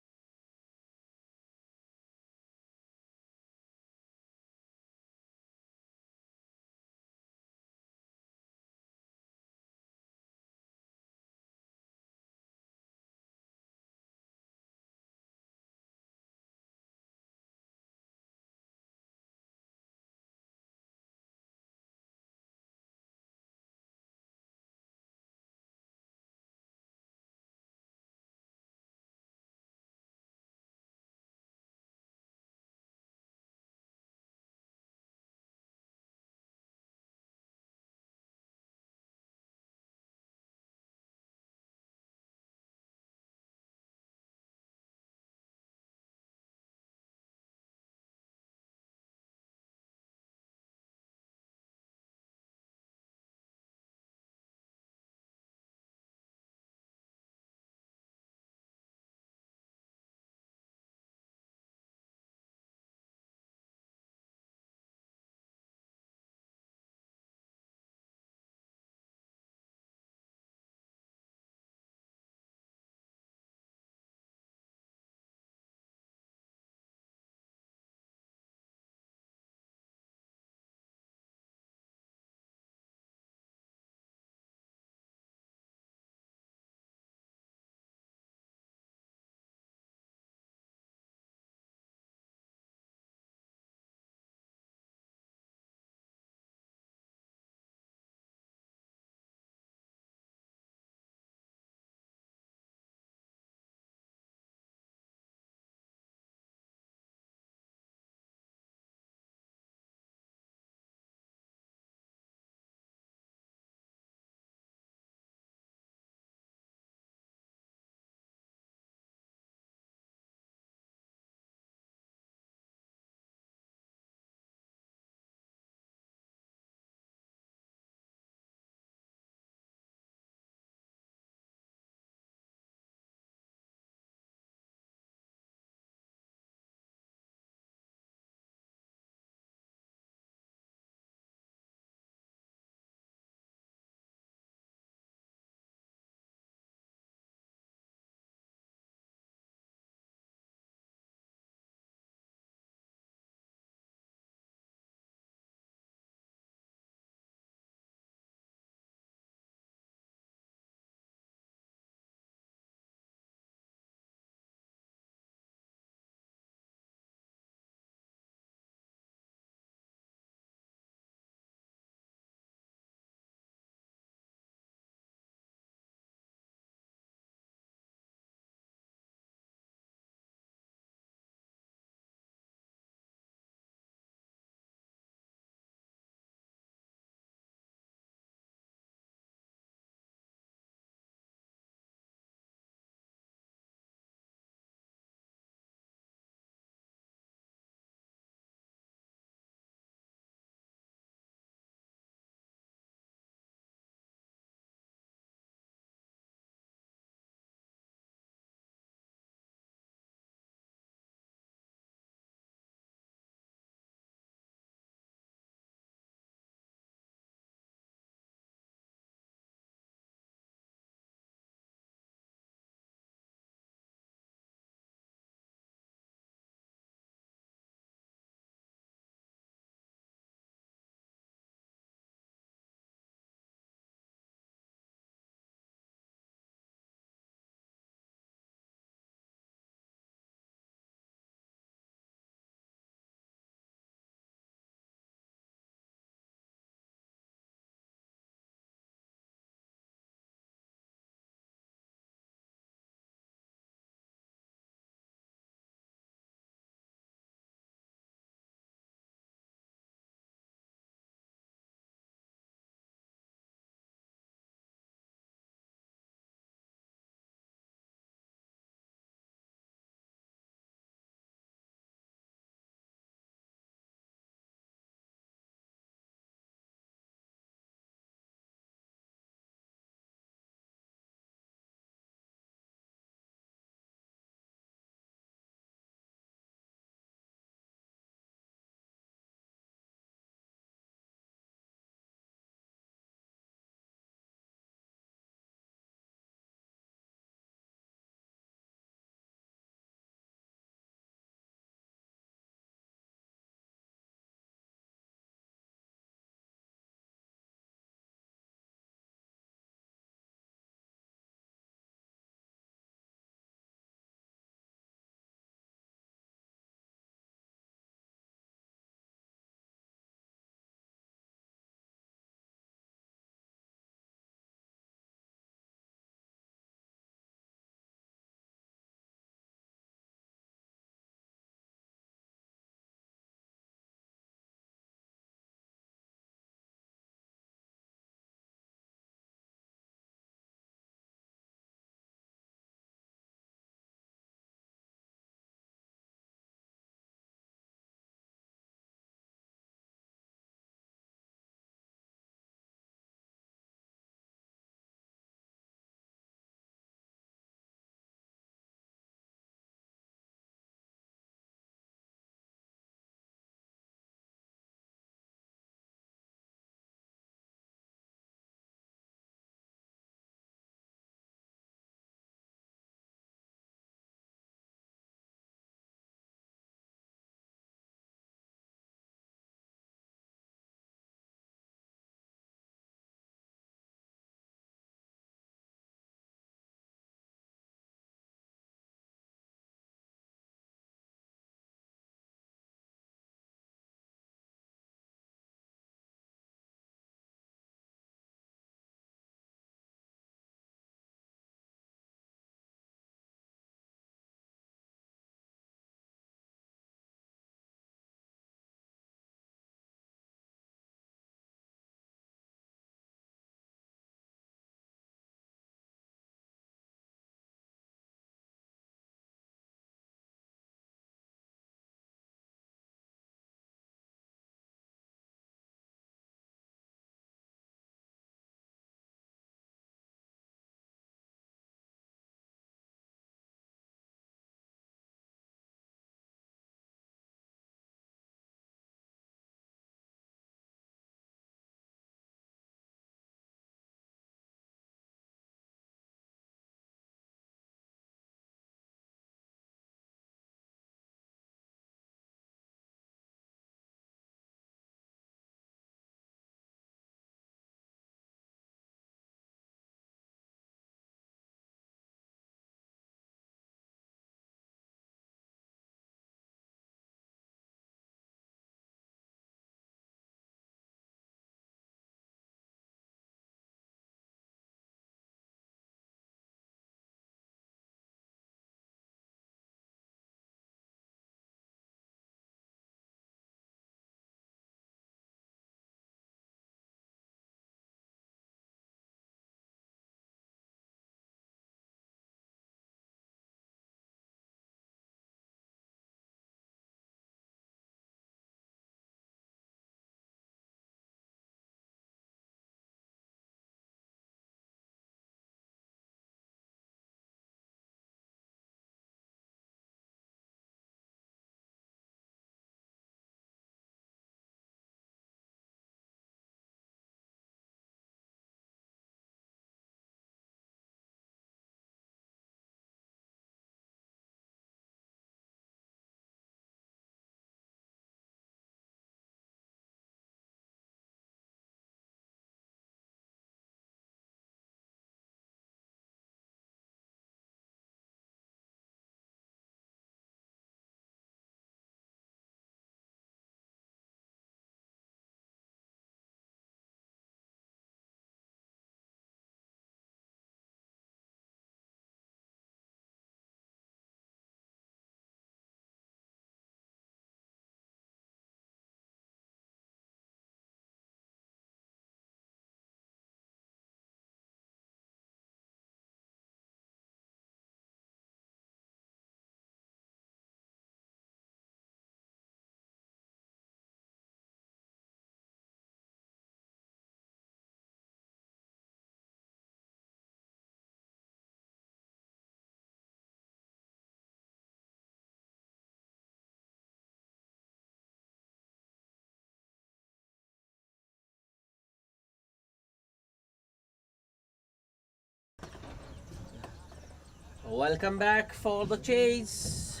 [SPEAKER 1] Welcome back for the chase.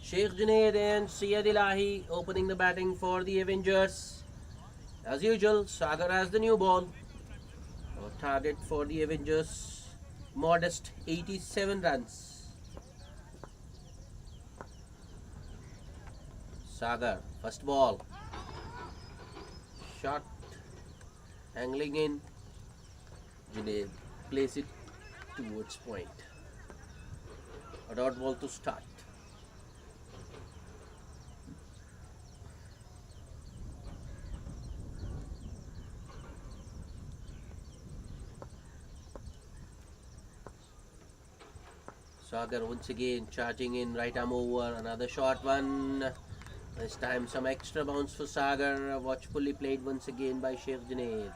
[SPEAKER 1] Sheikh Junaid and Syed Ilahi opening the batting for the Avengers. As usual, Sagar has the new ball. Our target for the Avengers, modest 87 runs. Sagar, first ball. Shot, angling in. Junaid plays it towards point. A dot ball to start. Sagar once again charging in, right arm over, another short one. This time some extra bounce for Sagar, watchfully played once again by Sheikh Junaid.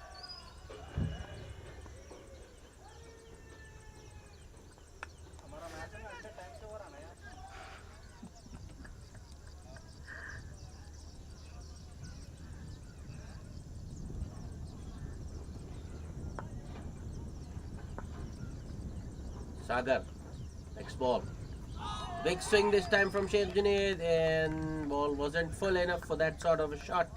[SPEAKER 1] Sagar, next ball. Big swing this time from Sheikh Junaid, and ball wasn't full enough for that sort of a shot.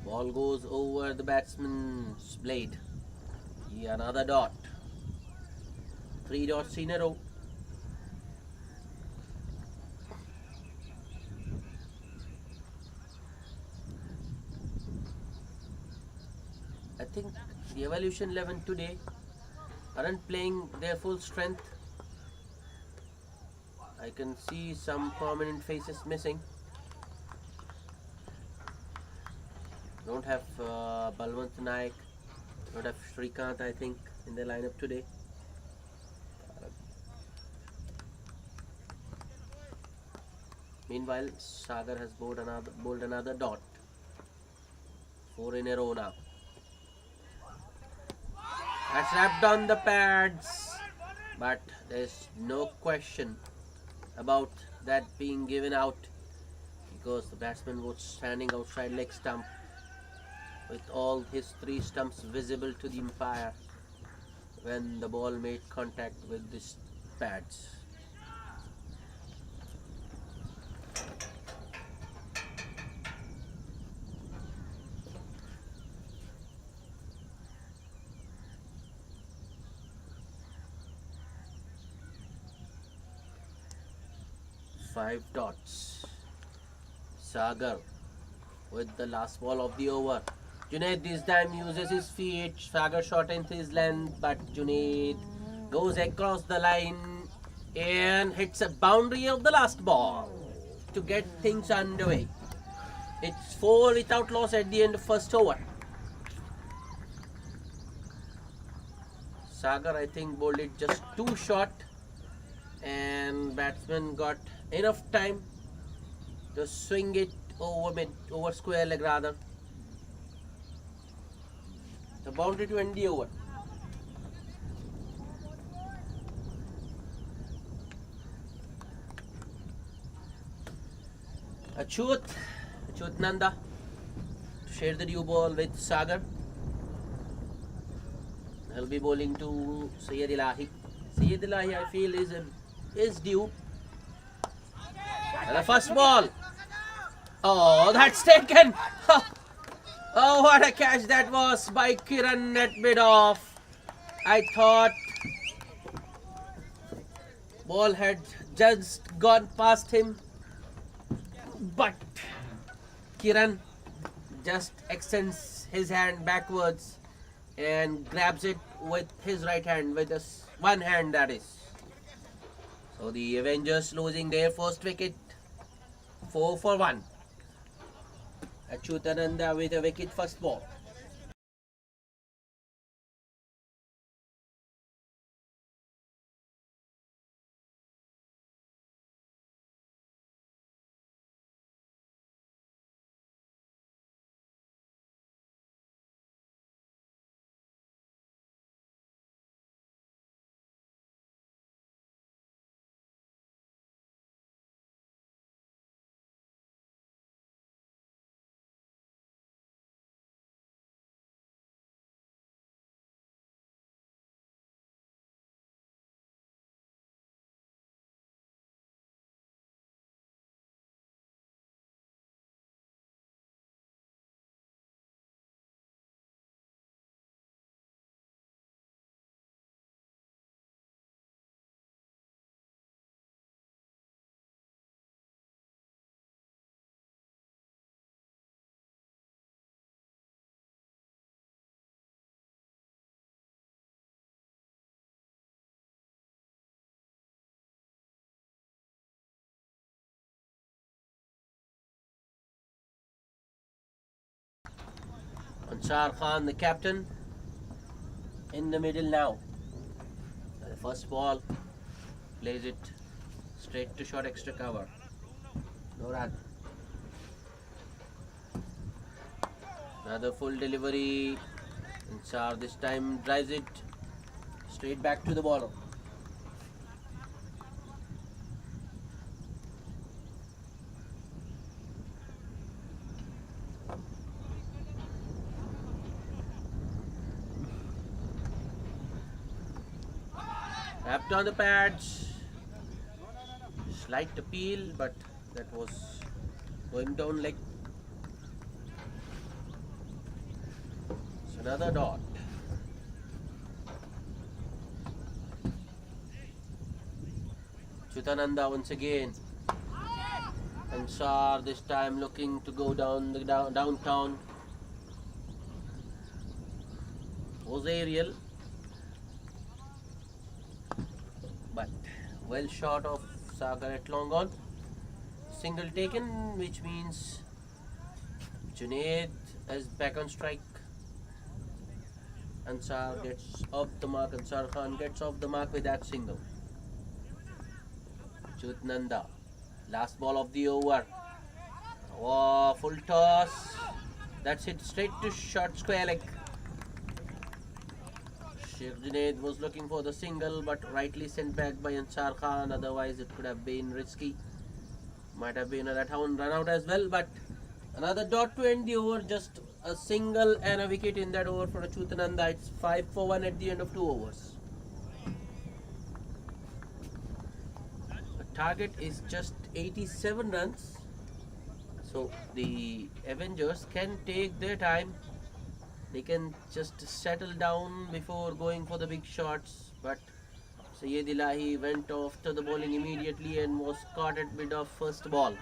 [SPEAKER 1] Ball goes over the batsman's blade. Yeah, another dot. 3 dots in a row. I think the Evolution 11 today aren't playing their full strength. I can see some prominent faces missing. Don't have Balwant Naik, don't have Shrikant, I think, in the lineup today. Meanwhile, Sagar has bowled another dot. 4 in a row now. That's wrapped on the pads, but there's no question about that being given out because the batsman was standing outside leg stump with all his 3 stumps visible to the umpire when the ball made contact with the pads. Five dots. Sagar with the last ball of the over. Junaid this time uses his feet. Sagar shortens his length, but Junaid goes across the line and hits a boundary of the last ball to get things underway. It's 4 without loss at the end of first over. Sagar, I think, bowled it just too short, and batsman got enough time to swing it over square leg rather. The boundary to end the over. Achut Nanda to share the new ball with Sagar. He'll be bowling to Syed Ilahi. Syed Ilahi, I feel, is due. And the first ball. Oh, that's taken. Oh, what a catch that was by Kiran at mid-off. I thought ball had just gone past him, but Kiran just extends his hand backwards and grabs it with his right hand, with his one hand, that is. So the Avengers losing their first wicket, 4 for 1. Achyutananda with a wicket first ball. Ansar Khan, the captain, in the middle now. The first ball, plays it straight to short extra cover. No run. Another full delivery. Ansar this time drives it straight back to the bowler. Tapped on the pads. Slight appeal, but that was going down leg. It's another dot. Chutananda once again. Ansar this time looking to go down the downtown. Was aerial, but well short of Sagar at long on. Single taken, which means Junaid is back on strike. Ansar gets off the mark. Ansar Khan gets off the mark with that single. Chutnanda, last ball of the over. Oh, full toss. That's it straight to short square leg. Sheikh Junaid was looking for the single, but rightly sent back by Ansar Khan. Otherwise, it could have been risky. Might have been a run out as well, but another dot to end the over. Just a single and a wicket in that over for Chutananda. It's 5 for 1 at the end of 2 overs. The target is just 87 runs. So the Avengers can take their time. They can just settle down before going for the big shots. But Syed Ilahi went off to the bowling immediately and was caught at mid of first ball.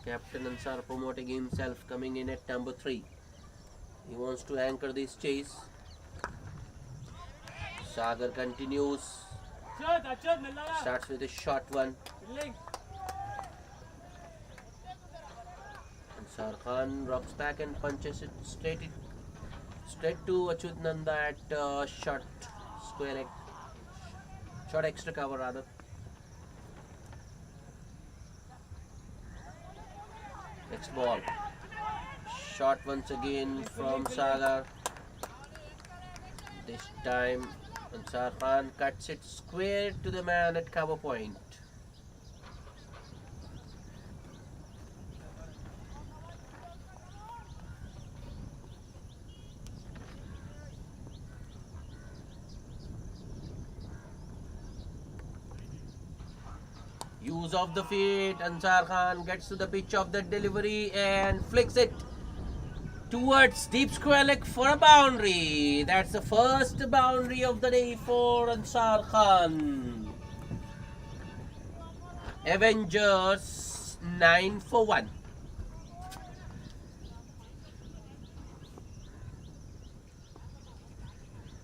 [SPEAKER 1] Captain Ansar promoting himself, coming in at number 3. He wants to anchor this chase. Sagar continues. Starts with a short one. Ansar Khan rocks back and punches it straight to Achutnanda at short square leg. Short extra cover rather. Next ball. Shot once again from Sagar. This time Ansar Khan cuts it square to the man at cover point. Use of the feet. Ansar Khan gets to the pitch of the delivery and flicks it towards deep square leg for a boundary. That's the first boundary of the day for Ansar Khan. Avengers 9 for 1.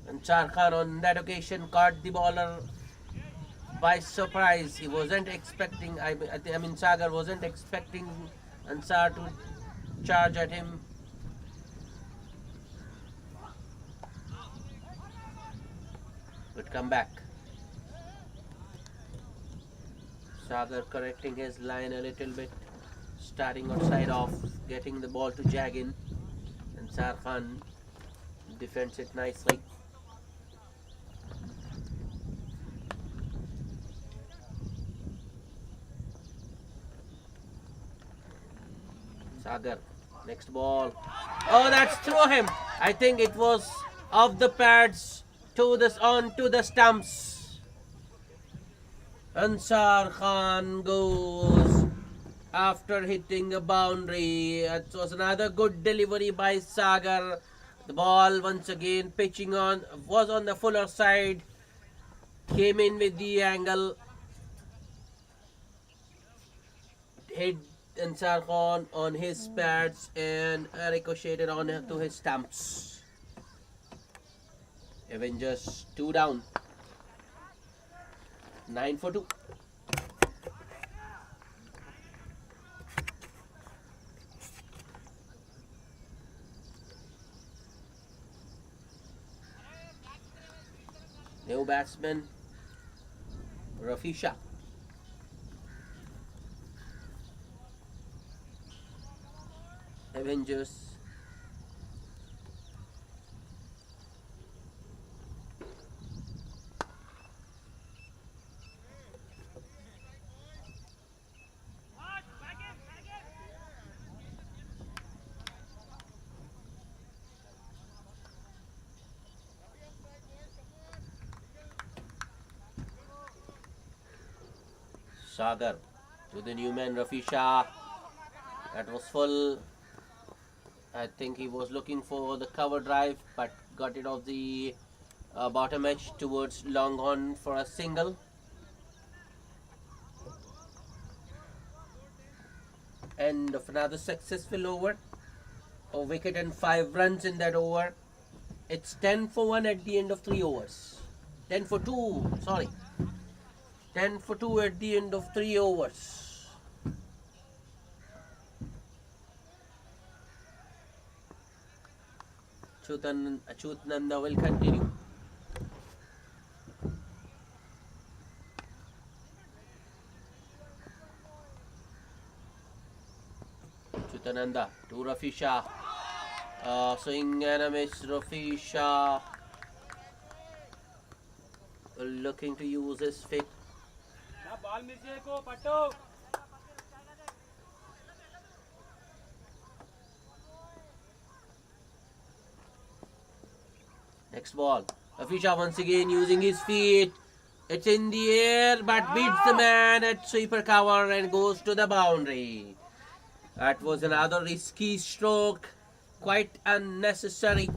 [SPEAKER 1] Ansar Khan on that occasion caught the bowler by surprise. He wasn't expecting, I mean Sagar wasn't expecting Ansar to charge at him. But come back. Sagar correcting his line a little bit, starting outside off, getting the ball to jag in. Ansar Khan defends it nicely. Sagar, next ball. Oh, that's through him. I think it was off the pads to this onto the stumps. Ansar Khan goes after hitting a boundary. It was another good delivery by Sagar. The ball once again pitching was on the fuller side. Came in with the angle. Hit Ansar Khan on his pads and ricocheted on to his stumps. Avengers 2 down. 9 for 2. New batsman Rafi Shah. Avengers. Sagar to the new man Rafi Shah. That was full. I think he was looking for the cover drive, but got it off the bottom edge towards long on for a single. End of another successful over. A wicket and 5 runs in that over. It's 10 for 1 at the end of 3 overs. 10 for 2, sorry. 10 for 2 at the end of 3 overs. Achut Nanda will continue. Chutananda to Rafi Shah. Swing and a miss. Rafi Shah looking to use his feet. Next ball. Rafi Shah once again using his feet. It's in the air but beats the man at sweeper cover and goes to the boundary. That was another risky stroke. Quite unnecessary.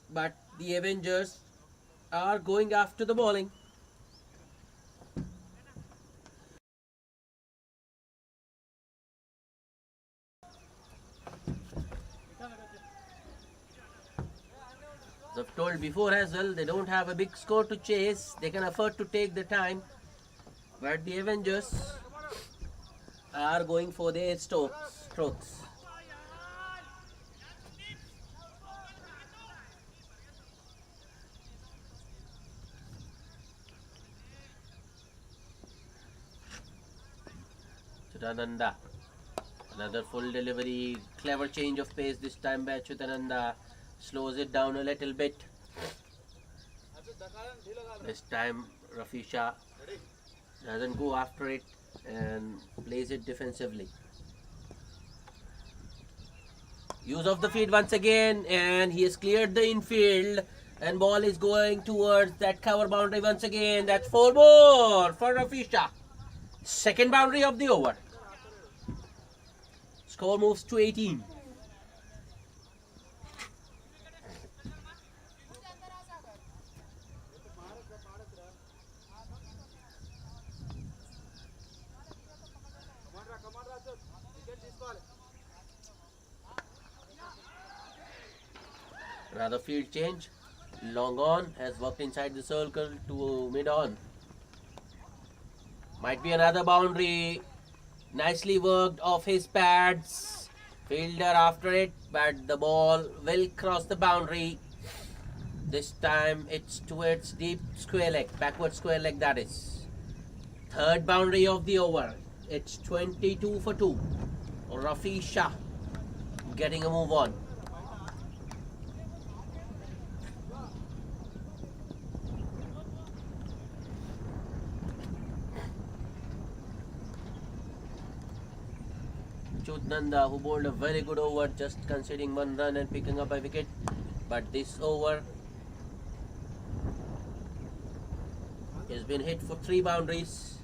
[SPEAKER 1] But the Avengers are going after the bowling. As I've told before as well, they don't have a big score to chase. They can afford to take the time. But the Avengers are going for their strokes. Chutananda. Another full delivery. Clever change of pace this time by Chutananda. Slows it down a little bit. This time Rafi Shah doesn't go after it and plays it defensively. Use of the feet once again, and he has cleared the infield, and ball is going towards that cover boundary once again. That's 4 more for Rafi Shah. Second boundary of the over. Score moves to 18. Another field change. Long on has worked inside the circle to mid on. Might be another boundary. Nicely worked off his pads. Fielder after it, but the ball will cross the boundary. This time it's towards deep square leg, backward square leg that is. Third boundary of the over. It's 22 for 2. Rafi Shah getting a move on. Nanda, who bowled a very good over, just conceding 1 run and picking up a wicket. But this over has been hit for 3 boundaries.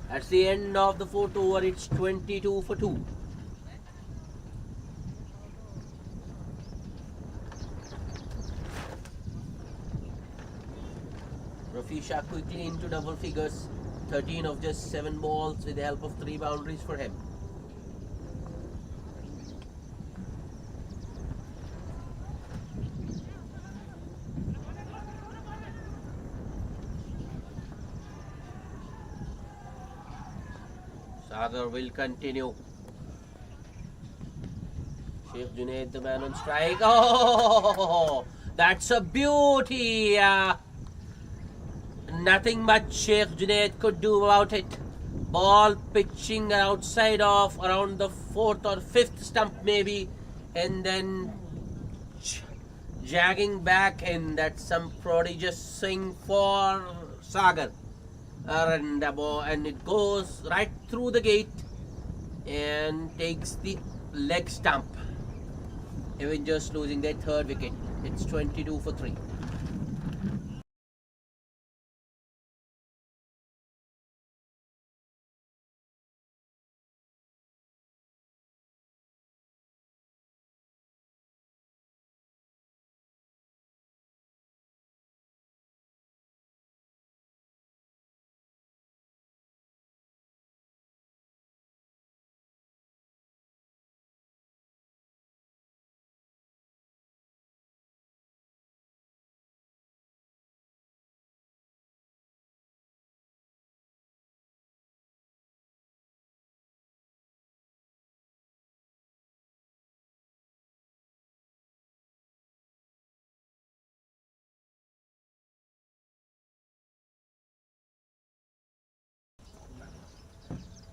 [SPEAKER 1] At the end of the 4th over, it's 22 for 2. Rafi Shah quickly into double figures. 13 of just 7 balls with the help of 3 boundaries for him. Sagar will continue. Sheikh Junaid, the man on strike. Oh! That's a beauty. Nothing much Sheikh Junaid could do about it. Ball pitching outside of around the fourth or fifth stump maybe, and then jagging back, and that's some prodigious swing for Sagar. And it goes right through the gate and takes the leg stump. Avengers losing their third wicket. It's 22 for 3.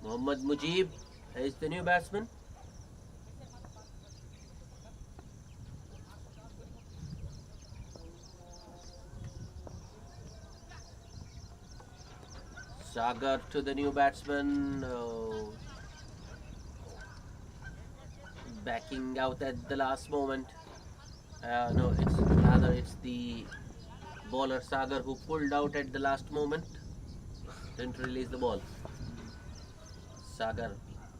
[SPEAKER 1] Mohammad Mujib is the new batsman. Sagar to the new batsman. Backing out at the last moment. No, it's the bowler Sagar who pulled out at the last moment. Didn't release the ball. Sagar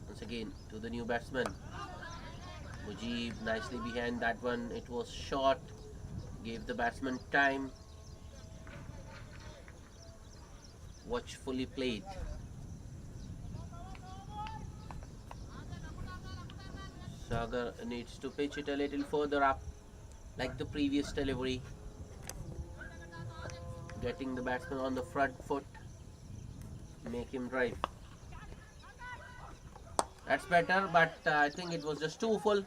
[SPEAKER 1] once again to the new batsman. Mujib nicely behind that one. It was short. Gave the batsman time. Watchfully played. Sagar needs to pitch it a little further up, like the previous delivery. Getting the batsman on the front foot. Make him drive. That's better, but I think it was just too full.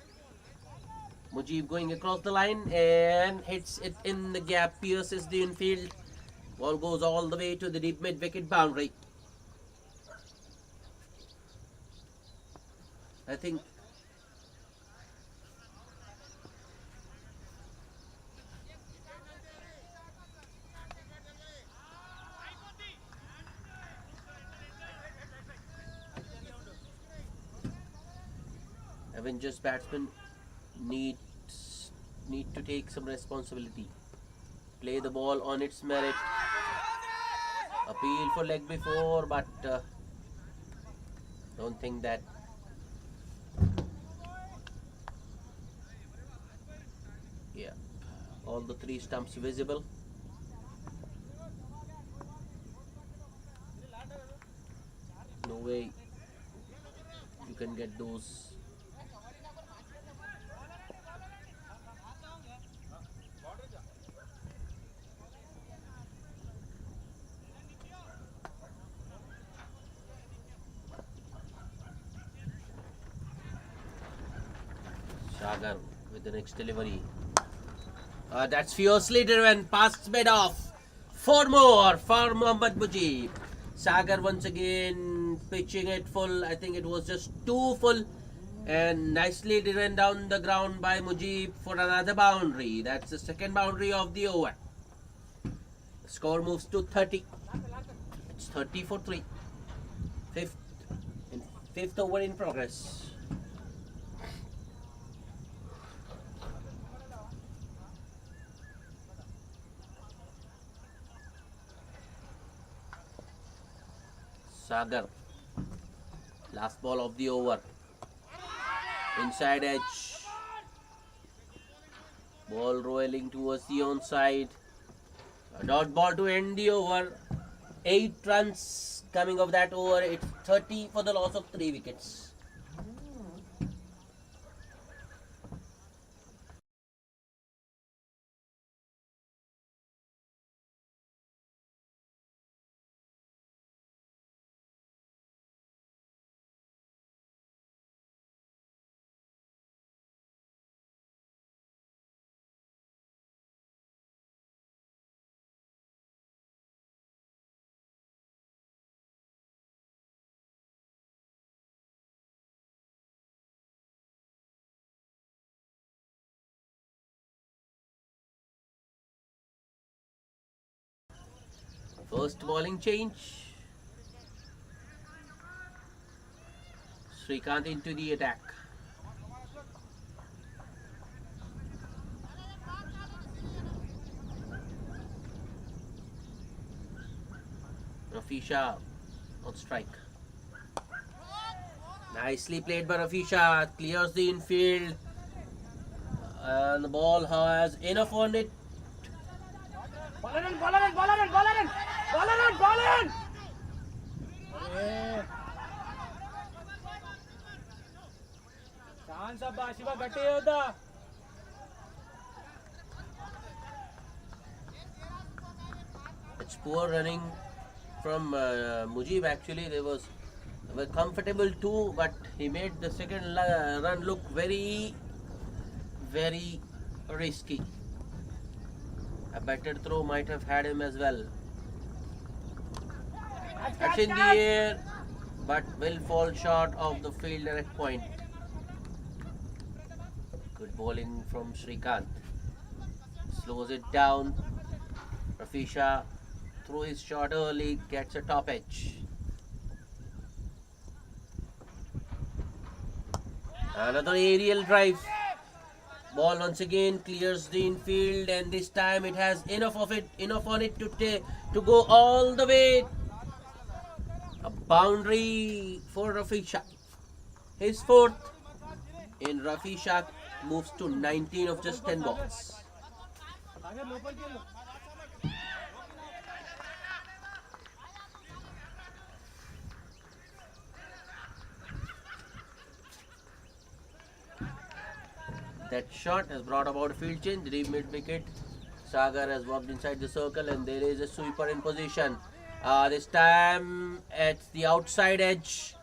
[SPEAKER 1] Mujib going across the line and hits it in the gap, pierces the infield. Ball goes all the way to the deep mid-wicket boundary. I think Avengers batsmen need to take some responsibility. Play the ball on its merit. Appeal for leg before, but don't think that. Yeah, all the 3 stumps visible. No way you can get those. Sagar with the next delivery. That's fiercely driven, past mid off. 4 more for Mohammad Mujib. Sagar once again pitching it full. I think it was just too full. And nicely driven down the ground by Mujib for another boundary. That's the second boundary of the over. The score moves to 30. It's 30 for 3. Fifth over in progress. Sagar. Last ball of the over. Inside edge. Ball rolling towards the onside. A dot ball to end the over. 8 runs coming of that over. It's 30 for the loss of 3 wickets. First bowling change. Srikanth into the attack. Rafisha on strike. Nicely played by Rafisha. Clears the infield. And the ball has enough on it. It's poor running from Mujib. Actually, they were comfortable too, but he made the second run look very, very risky. A better throw might have had him as well. That's in the air, but will fall short of the fielder at point. Good bowling from Srikanth. Slows it down. Rafisha through his shot early, gets a top edge. Another aerial drive. Ball once again clears the infield, and this time it has enough on it to go all the way. A boundary for Rafisha. His fourth, and Rafisha moves to 19 of just 10 balls. That shot has brought about a field change. Deep mid wicket. Sagar has walked inside the circle, and there is a sweeper in position. This time at the outside edge,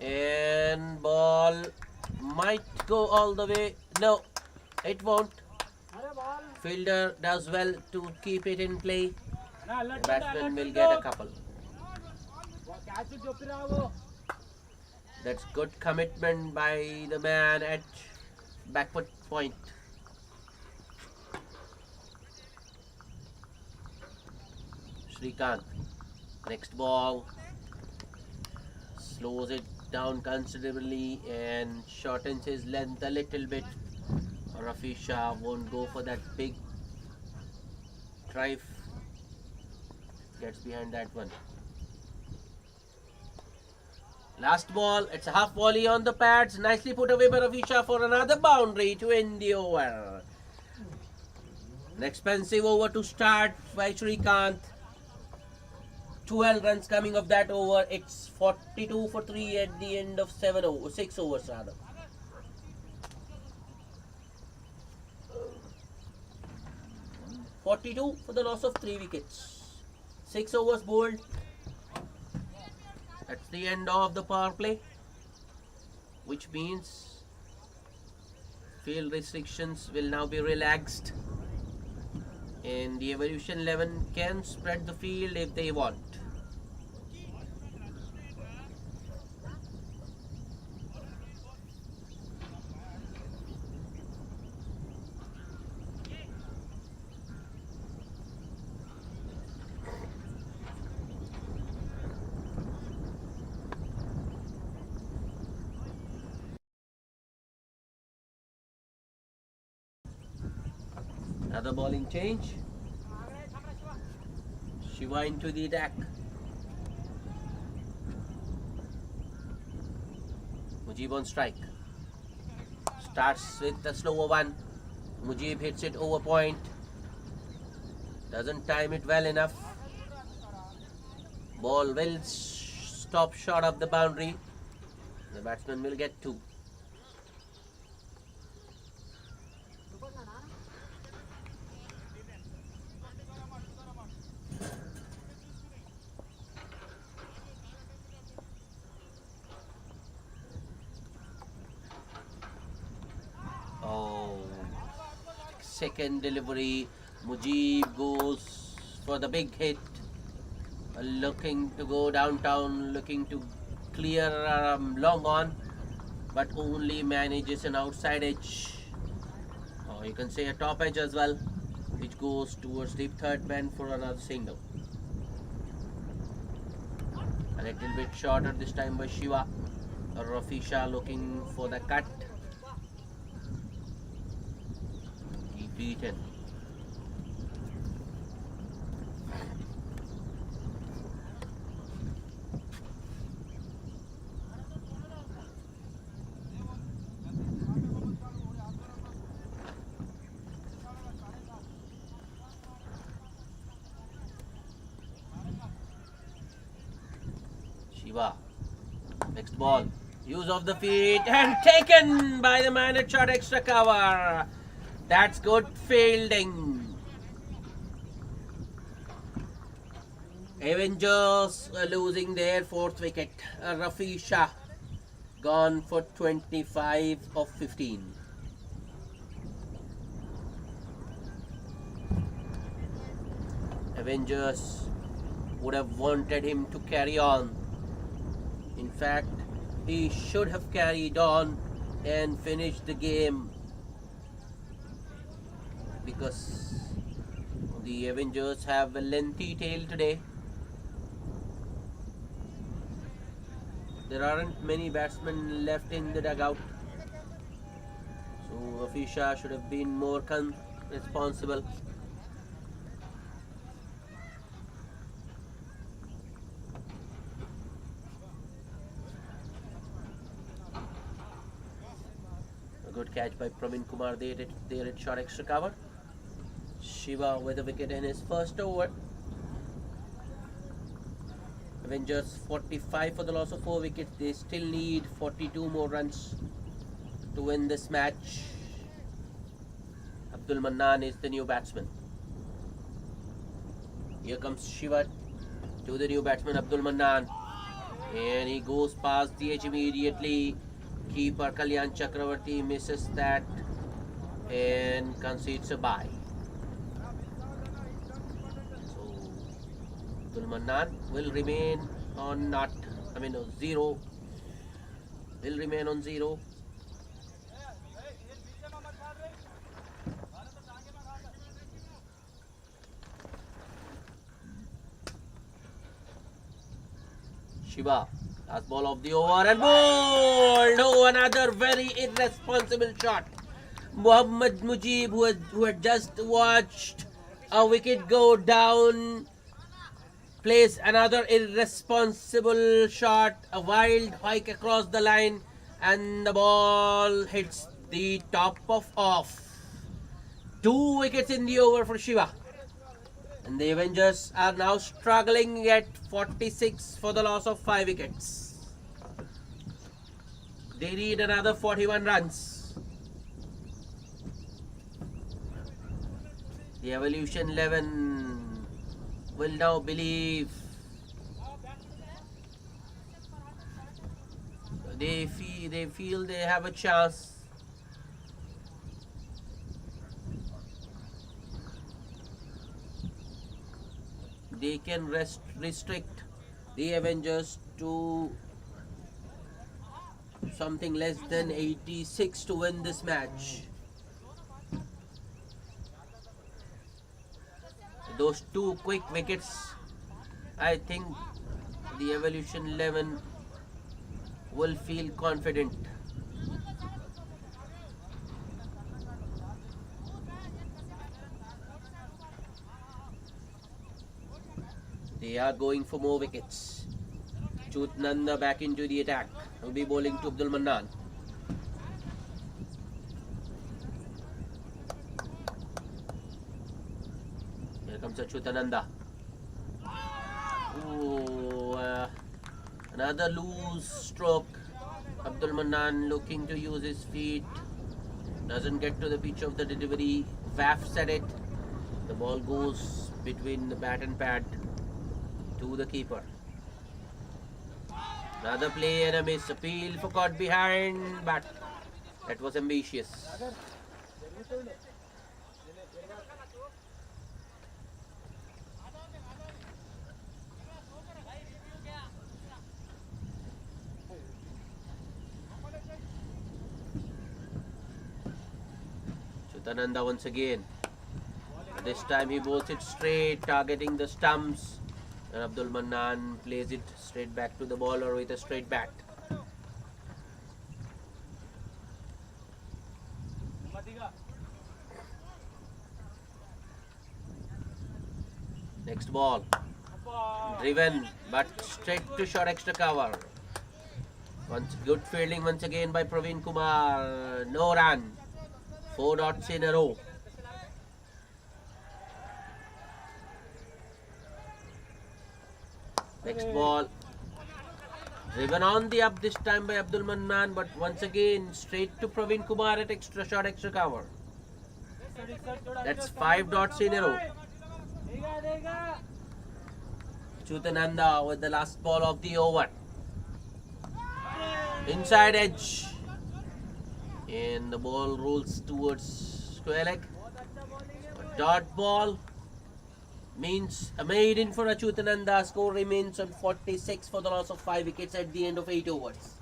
[SPEAKER 1] and ball might go all the way. No, it won't. Fielder does well to keep it in play. The batsman will get a couple. That's good commitment by the man at backward point. Srikanth. Next ball. Slows it down considerably and shortens his length a little bit. Rafisha won't go for that big drive. Gets behind that one. Last ball, it's a half volley on the pads. Nicely put away by Rafisha for another boundary to end the over. An expensive over to start by Srikanth. 12 runs coming of that over. It's 42 for 3 at the end of 6 overs rather. (42) for the loss of 3 wickets. 6 overs bowled. That's the end of the power play, which means field restrictions will now be relaxed, and the Evolution 11 can spread the field if they want. Another bowling change. Shiva into the attack. Mujib on strike. Starts with the slower one. Mujib hits it over point. Doesn't time it well enough. Ball will stop short of the boundary. The batsman will get 2. Second delivery, Mujib goes for the big hit, looking to go downtown, looking to clear long on, but only manages an outside edge, or you can say a top edge as well, which goes towards the third man for another single. A little bit shorter this time by Shiva. Rafisha looking for the cut. Deep beaten. Shiva. Next ball. Use of the feet and taken by the man at short extra cover. That's good fielding. Avengers losing their fourth wicket. Rafisha gone for 25 of 15. Avengers would have wanted him to carry on. In fact, he should have carried on and finished the game, because the Avengers have a lengthy tail today. There aren't many batsmen left in the dugout, so Rafisha should have been more responsible. Good catch by Praveen Kumar there at short extra cover. Shiva with a wicket in his first over. Avengers 45 for the loss of 4 wickets. They still need 42 more runs to win this match. Abdul Mannan is the new batsman. Here comes Shiva to the new batsman Abdul Mannan, and he goes past the edge immediately. Keeper Kalyan Chakravarti misses that and concedes a bye. So Abdul Mannan will remain on zero. Will remain on 0. Shiva. Last ball of the over and bowled. Oh, another very irresponsible shot. Mohammad Mujib, who had just watched a wicket go down, plays another irresponsible shot. A wild hike across the line, and the ball hits the top of off. 2 wickets in the over for Shiva. And the Avengers are now struggling at 46 for the loss of 5 wickets. They need another 41 runs. The Evolution 11 will now believe. They feel they have a chance. They can restrict the Avengers to something less than 86 to win this match. Those 2 quick wickets, I think the Evolution 11 will feel confident. They are going for more wickets. Chutnanda back into the attack. Will be bowling to Abdul Mannan. Here comes Chutananda. Another loose stroke. Abdul Mannan looking to use his feet. Doesn't get to the pitch of the delivery. Wafts at it. The ball goes between the bat and pad to the keeper. Another play and a miss. Appeal for caught behind, but that was ambitious. Chutananda once again. This time he bowls it straight, targeting the stumps. And Abdul Mannan plays it straight back to the bowler with a straight bat. Next ball. Driven, but straight to short extra cover. Once good fielding once again by Praveen Kumar. No run. 4 dots in a row. Next ball. Driven on the up this time by Abdul Mannan, but once again straight to Praveen Kumar at extra short extra cover. That's 5 dots in a row. Chutananda with the last ball of the over. Inside edge. And the ball rolls towards square leg. A dot ball means a maiden for Achyutananda. Score remains on 46 for the loss of 5 wickets at the end of 8 overs.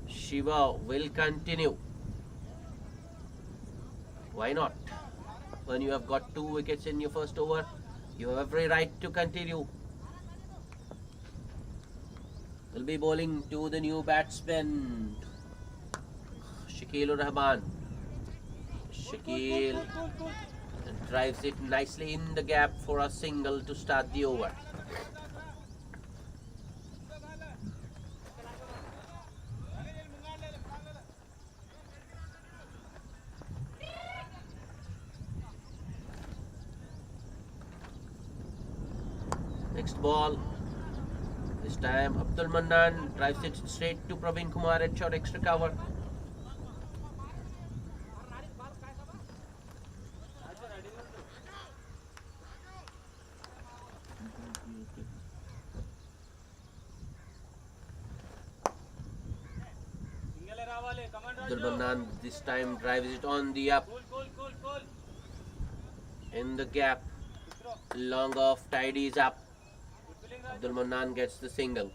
[SPEAKER 1] Shiva will continue. Why not? When you have got 2 wickets in your first over, you have every right to continue. Will be bowling to the new batsman, Shakil Rahman. Shakil drives it nicely in the gap for a single to start the over. Next ball. This time Abdul Mannan drives it straight to Praveen Kumar at short extra cover. Abdul Mannan this time drives it on the up. In the gap. Long off, tidies up. Abdul Mannan gets the single.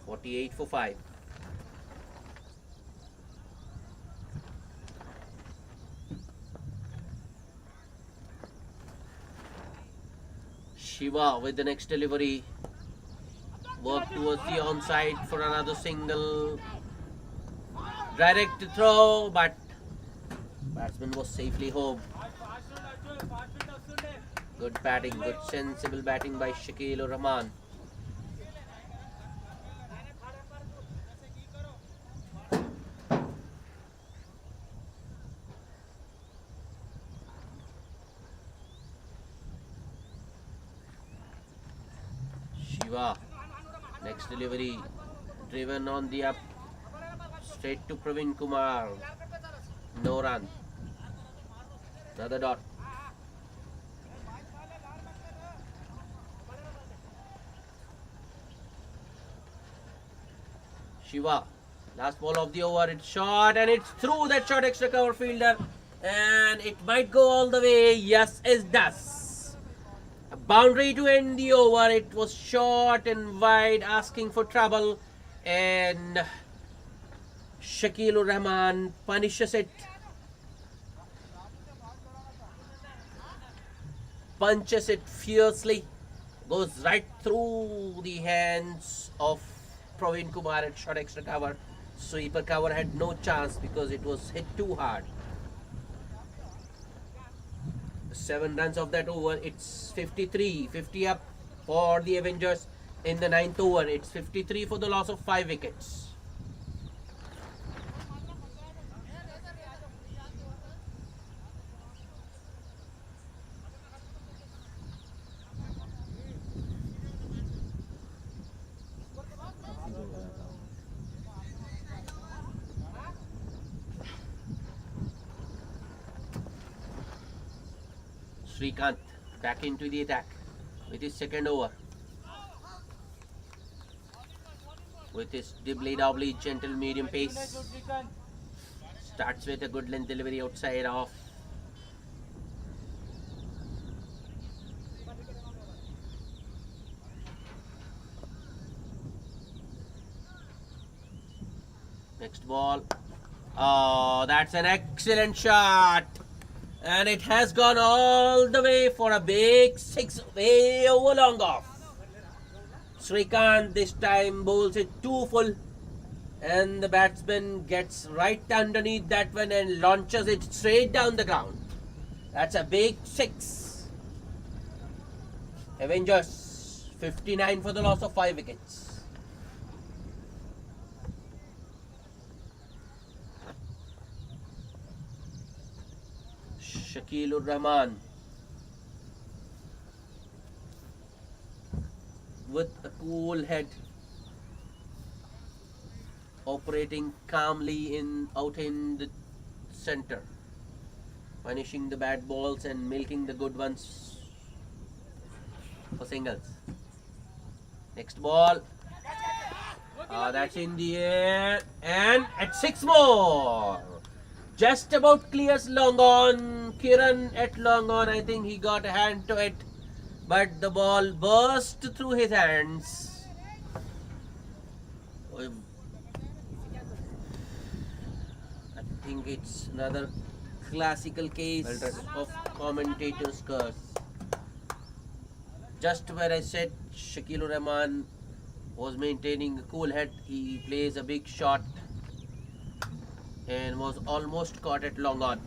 [SPEAKER 1] "48 for 5. Shiva with the next delivery. Work towards the onside for another single. Direct throw, but batsman was safely home. Good batting, good sensible batting by Shakil Rahman. Shiva, next delivery, driven on the up, straight to Praveen Kumar. No run. Another dot. Shiva, last ball of the over, it's short and it's through that short extra cover fielder and it might go all the way. Yes, it does. A boundary to end the over. It was short and wide, asking for trouble, and Shakil Rahman punishes it. Punches it fiercely, goes right through the hands of Praveen Kumar at short extra cover. Sweeper cover had no chance because it was hit too hard. 7 runs of that over. It's 53, 50 up for the Avengers in the 9th over. It's 53 for the loss of 5 wickets. Srikanth back into the attack with his second over. with his dibbly-dobbly gentle medium pace. Starts with a good length delivery outside off. Next ball. Oh, that's an excellent shot. And it has gone all the way for a big six, way over long off. Srikanth this time bowls it too full. And the batsman gets right underneath that one and launches it straight down the ground. That's a big six. Avengers 59 for the loss of 5 wickets. Shakil Rahman with a cool head, operating calmly out in the center, punishing the bad balls and milking the good ones for singles. Next ball. That's in the air and at 6 more. Just about clears long on. Kiran at long on. I think he got a hand to it, but the ball burst through his hands. I think it's another classical case of commentator's curse. Just where I said Shakil Rahman was maintaining a cool head, he plays a big shot and was almost caught at long on,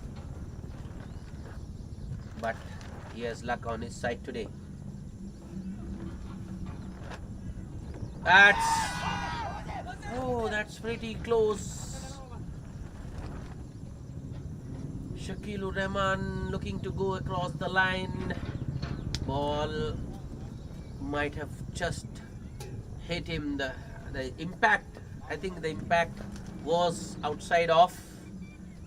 [SPEAKER 1] but he has luck on his side today. That's pretty close. Shakil Rahman looking to go across the line. Ball might have just hit him. The impact, I think the impact was outside off,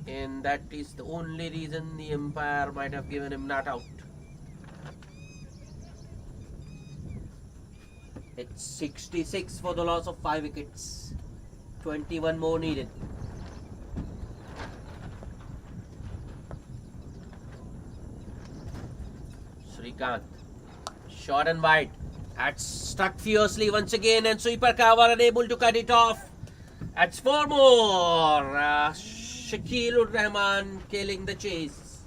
[SPEAKER 1] and that is the only reason the umpire might have given him not out. It's 66 for the loss of 5 wickets. 21 more needed. Srikanth, short and wide. That's struck fiercely once again, and Sweeper Cover unable to cut it off. That's 4 more. Shakil Rahman killing the chase.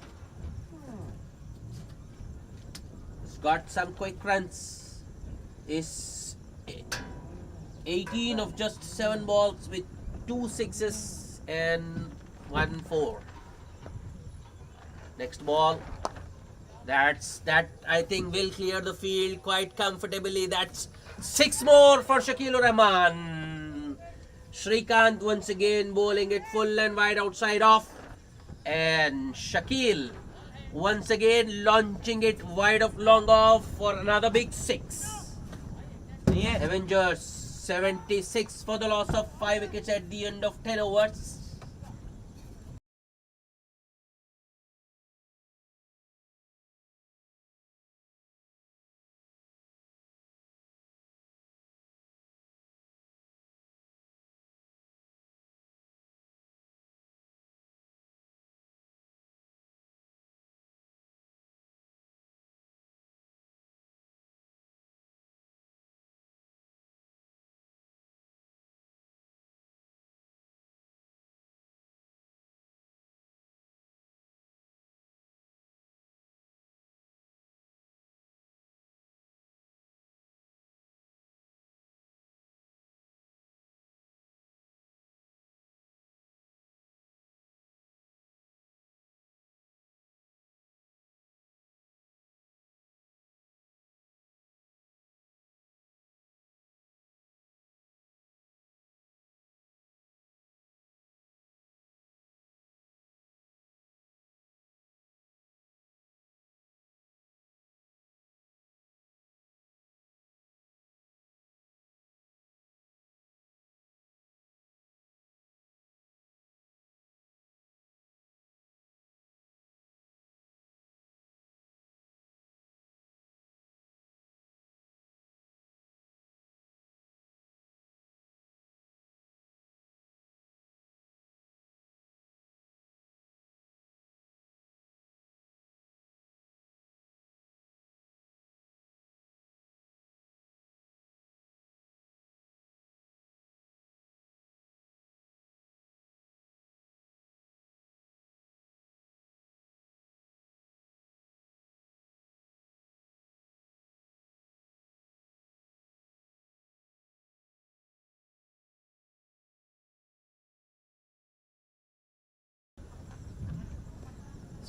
[SPEAKER 1] He's got some quick runs. Is 18 of just 7 balls with 2 sixes and 1 4. Next ball. That I think will clear the field quite comfortably. That's 6 more for Shakil Rahman. Srikanth once again bowling it full and wide outside off, and Shakil once again launching it wide of long off for another big 6. Avengers 76 for the loss of 5 wickets at the end of 10 overs.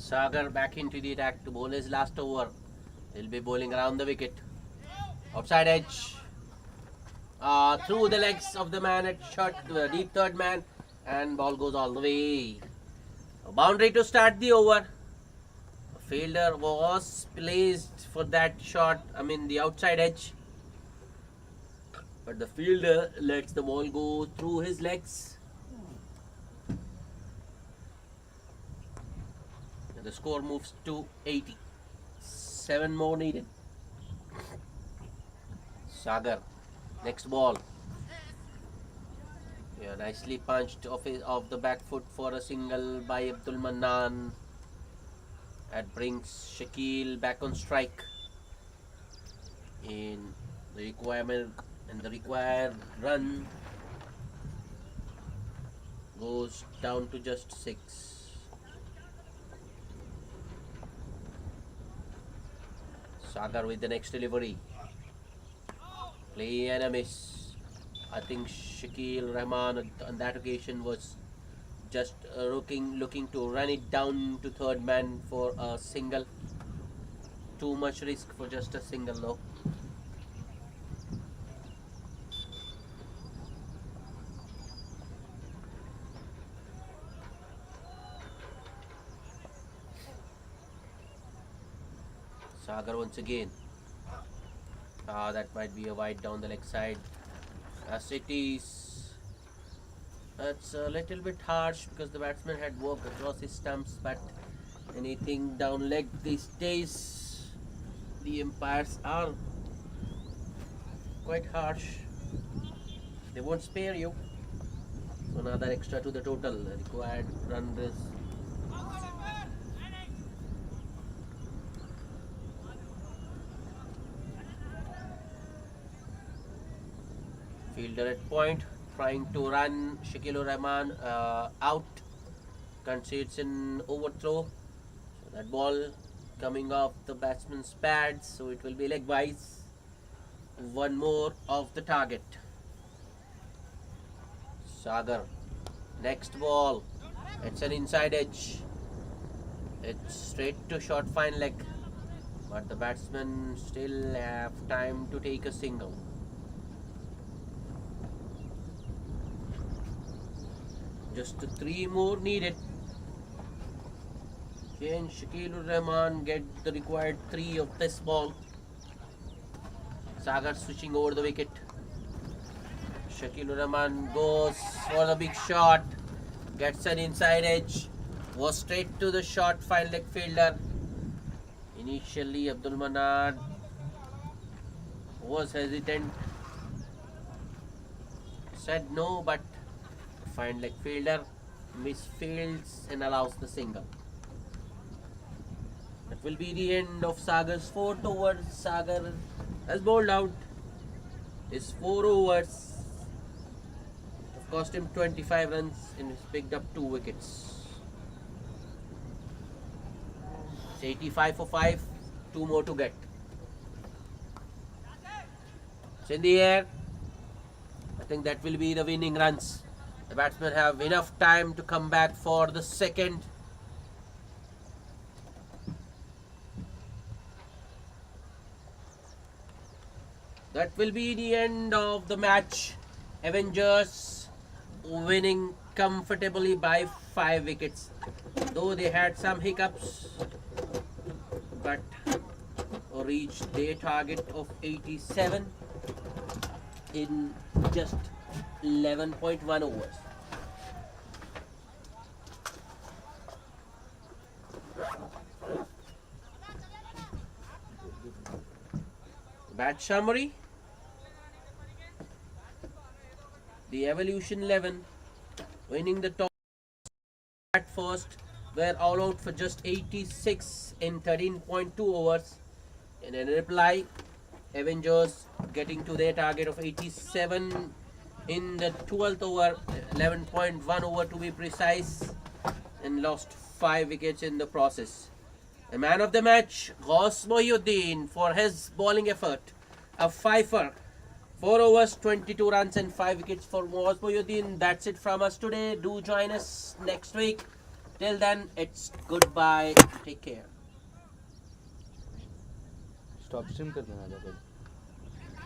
[SPEAKER 1] Sagar back into the attack to bowl his last over. He'll be bowling around the wicket. Outside edge. Through the legs of the man at short, deep third man, and ball goes all the way. A boundary to start the over. A fielder was placed for that shot, the outside edge. But the fielder lets the ball go through his legs. And the score moves to 80. 7 more needed. Sagar. Next ball. Yeah, nicely punched off the back foot for a single by Abdul Mannan. That brings Shakil back on strike. In the required run goes down to just 6. Sagar with the next delivery. Play and a miss. I think Shakil Rahman on that occasion was just looking to run it down to third man for a single. Too much risk for just a single though. Sagar once again. That might be a wide down the leg side. As it is, that's a little bit harsh because the batsman had worked across his stumps, but anything down leg these days, the umpires are quite harsh. They won't spare you. So another extra to the total. Required run is fielder at point, trying to run Shakil Rahman out, concedes an overthrow. So that ball coming off the batsman's pads, so it will be leg wise. One more of the target. Sagar, next ball. It's an inside edge. It's straight to short fine leg, but the batsmen still have time to take a single. Just 3 more needed. Can Shakil Rahman get the required 3 of this ball? Sagar switching over the wicket. Shakil Rahman goes for the big shot. Gets an inside edge. Was straight to the short fine leg fielder. Initially Abdul Mannan was hesitant. Said no, but fine leg fielder misfields and allows the single. That will be the end of Sagar's 4th over. Sagar has bowled out his 4 overs. It cost him 25 runs and he's picked up 2 wickets. It's 85 for 5, 2 more to get. It's in the air. I think that will be the winning runs. The batsmen have enough time to come back for the second. That will be the end of the match. Avengers winning comfortably by 5 wickets. Though they had some hiccups, but reached their target of 87 in just 11.1 overs. Batch summary. The Evolution 11 winning the toss at first were all out for just 86 in 13.2 overs. And in reply, Avengers getting to their target of 87 in the 12th over, 11.1 over to be precise, and lost 5 wickets in the process. The man of the match, Ghaus Mohyuddin, for his bowling effort, a fifer. 4 overs, 22 runs and 5 wickets for Ghaus Mohyuddin. That's it from us today. Do join us next week Till then, it's goodbye. Take care.
[SPEAKER 2] Stop stream कर देना था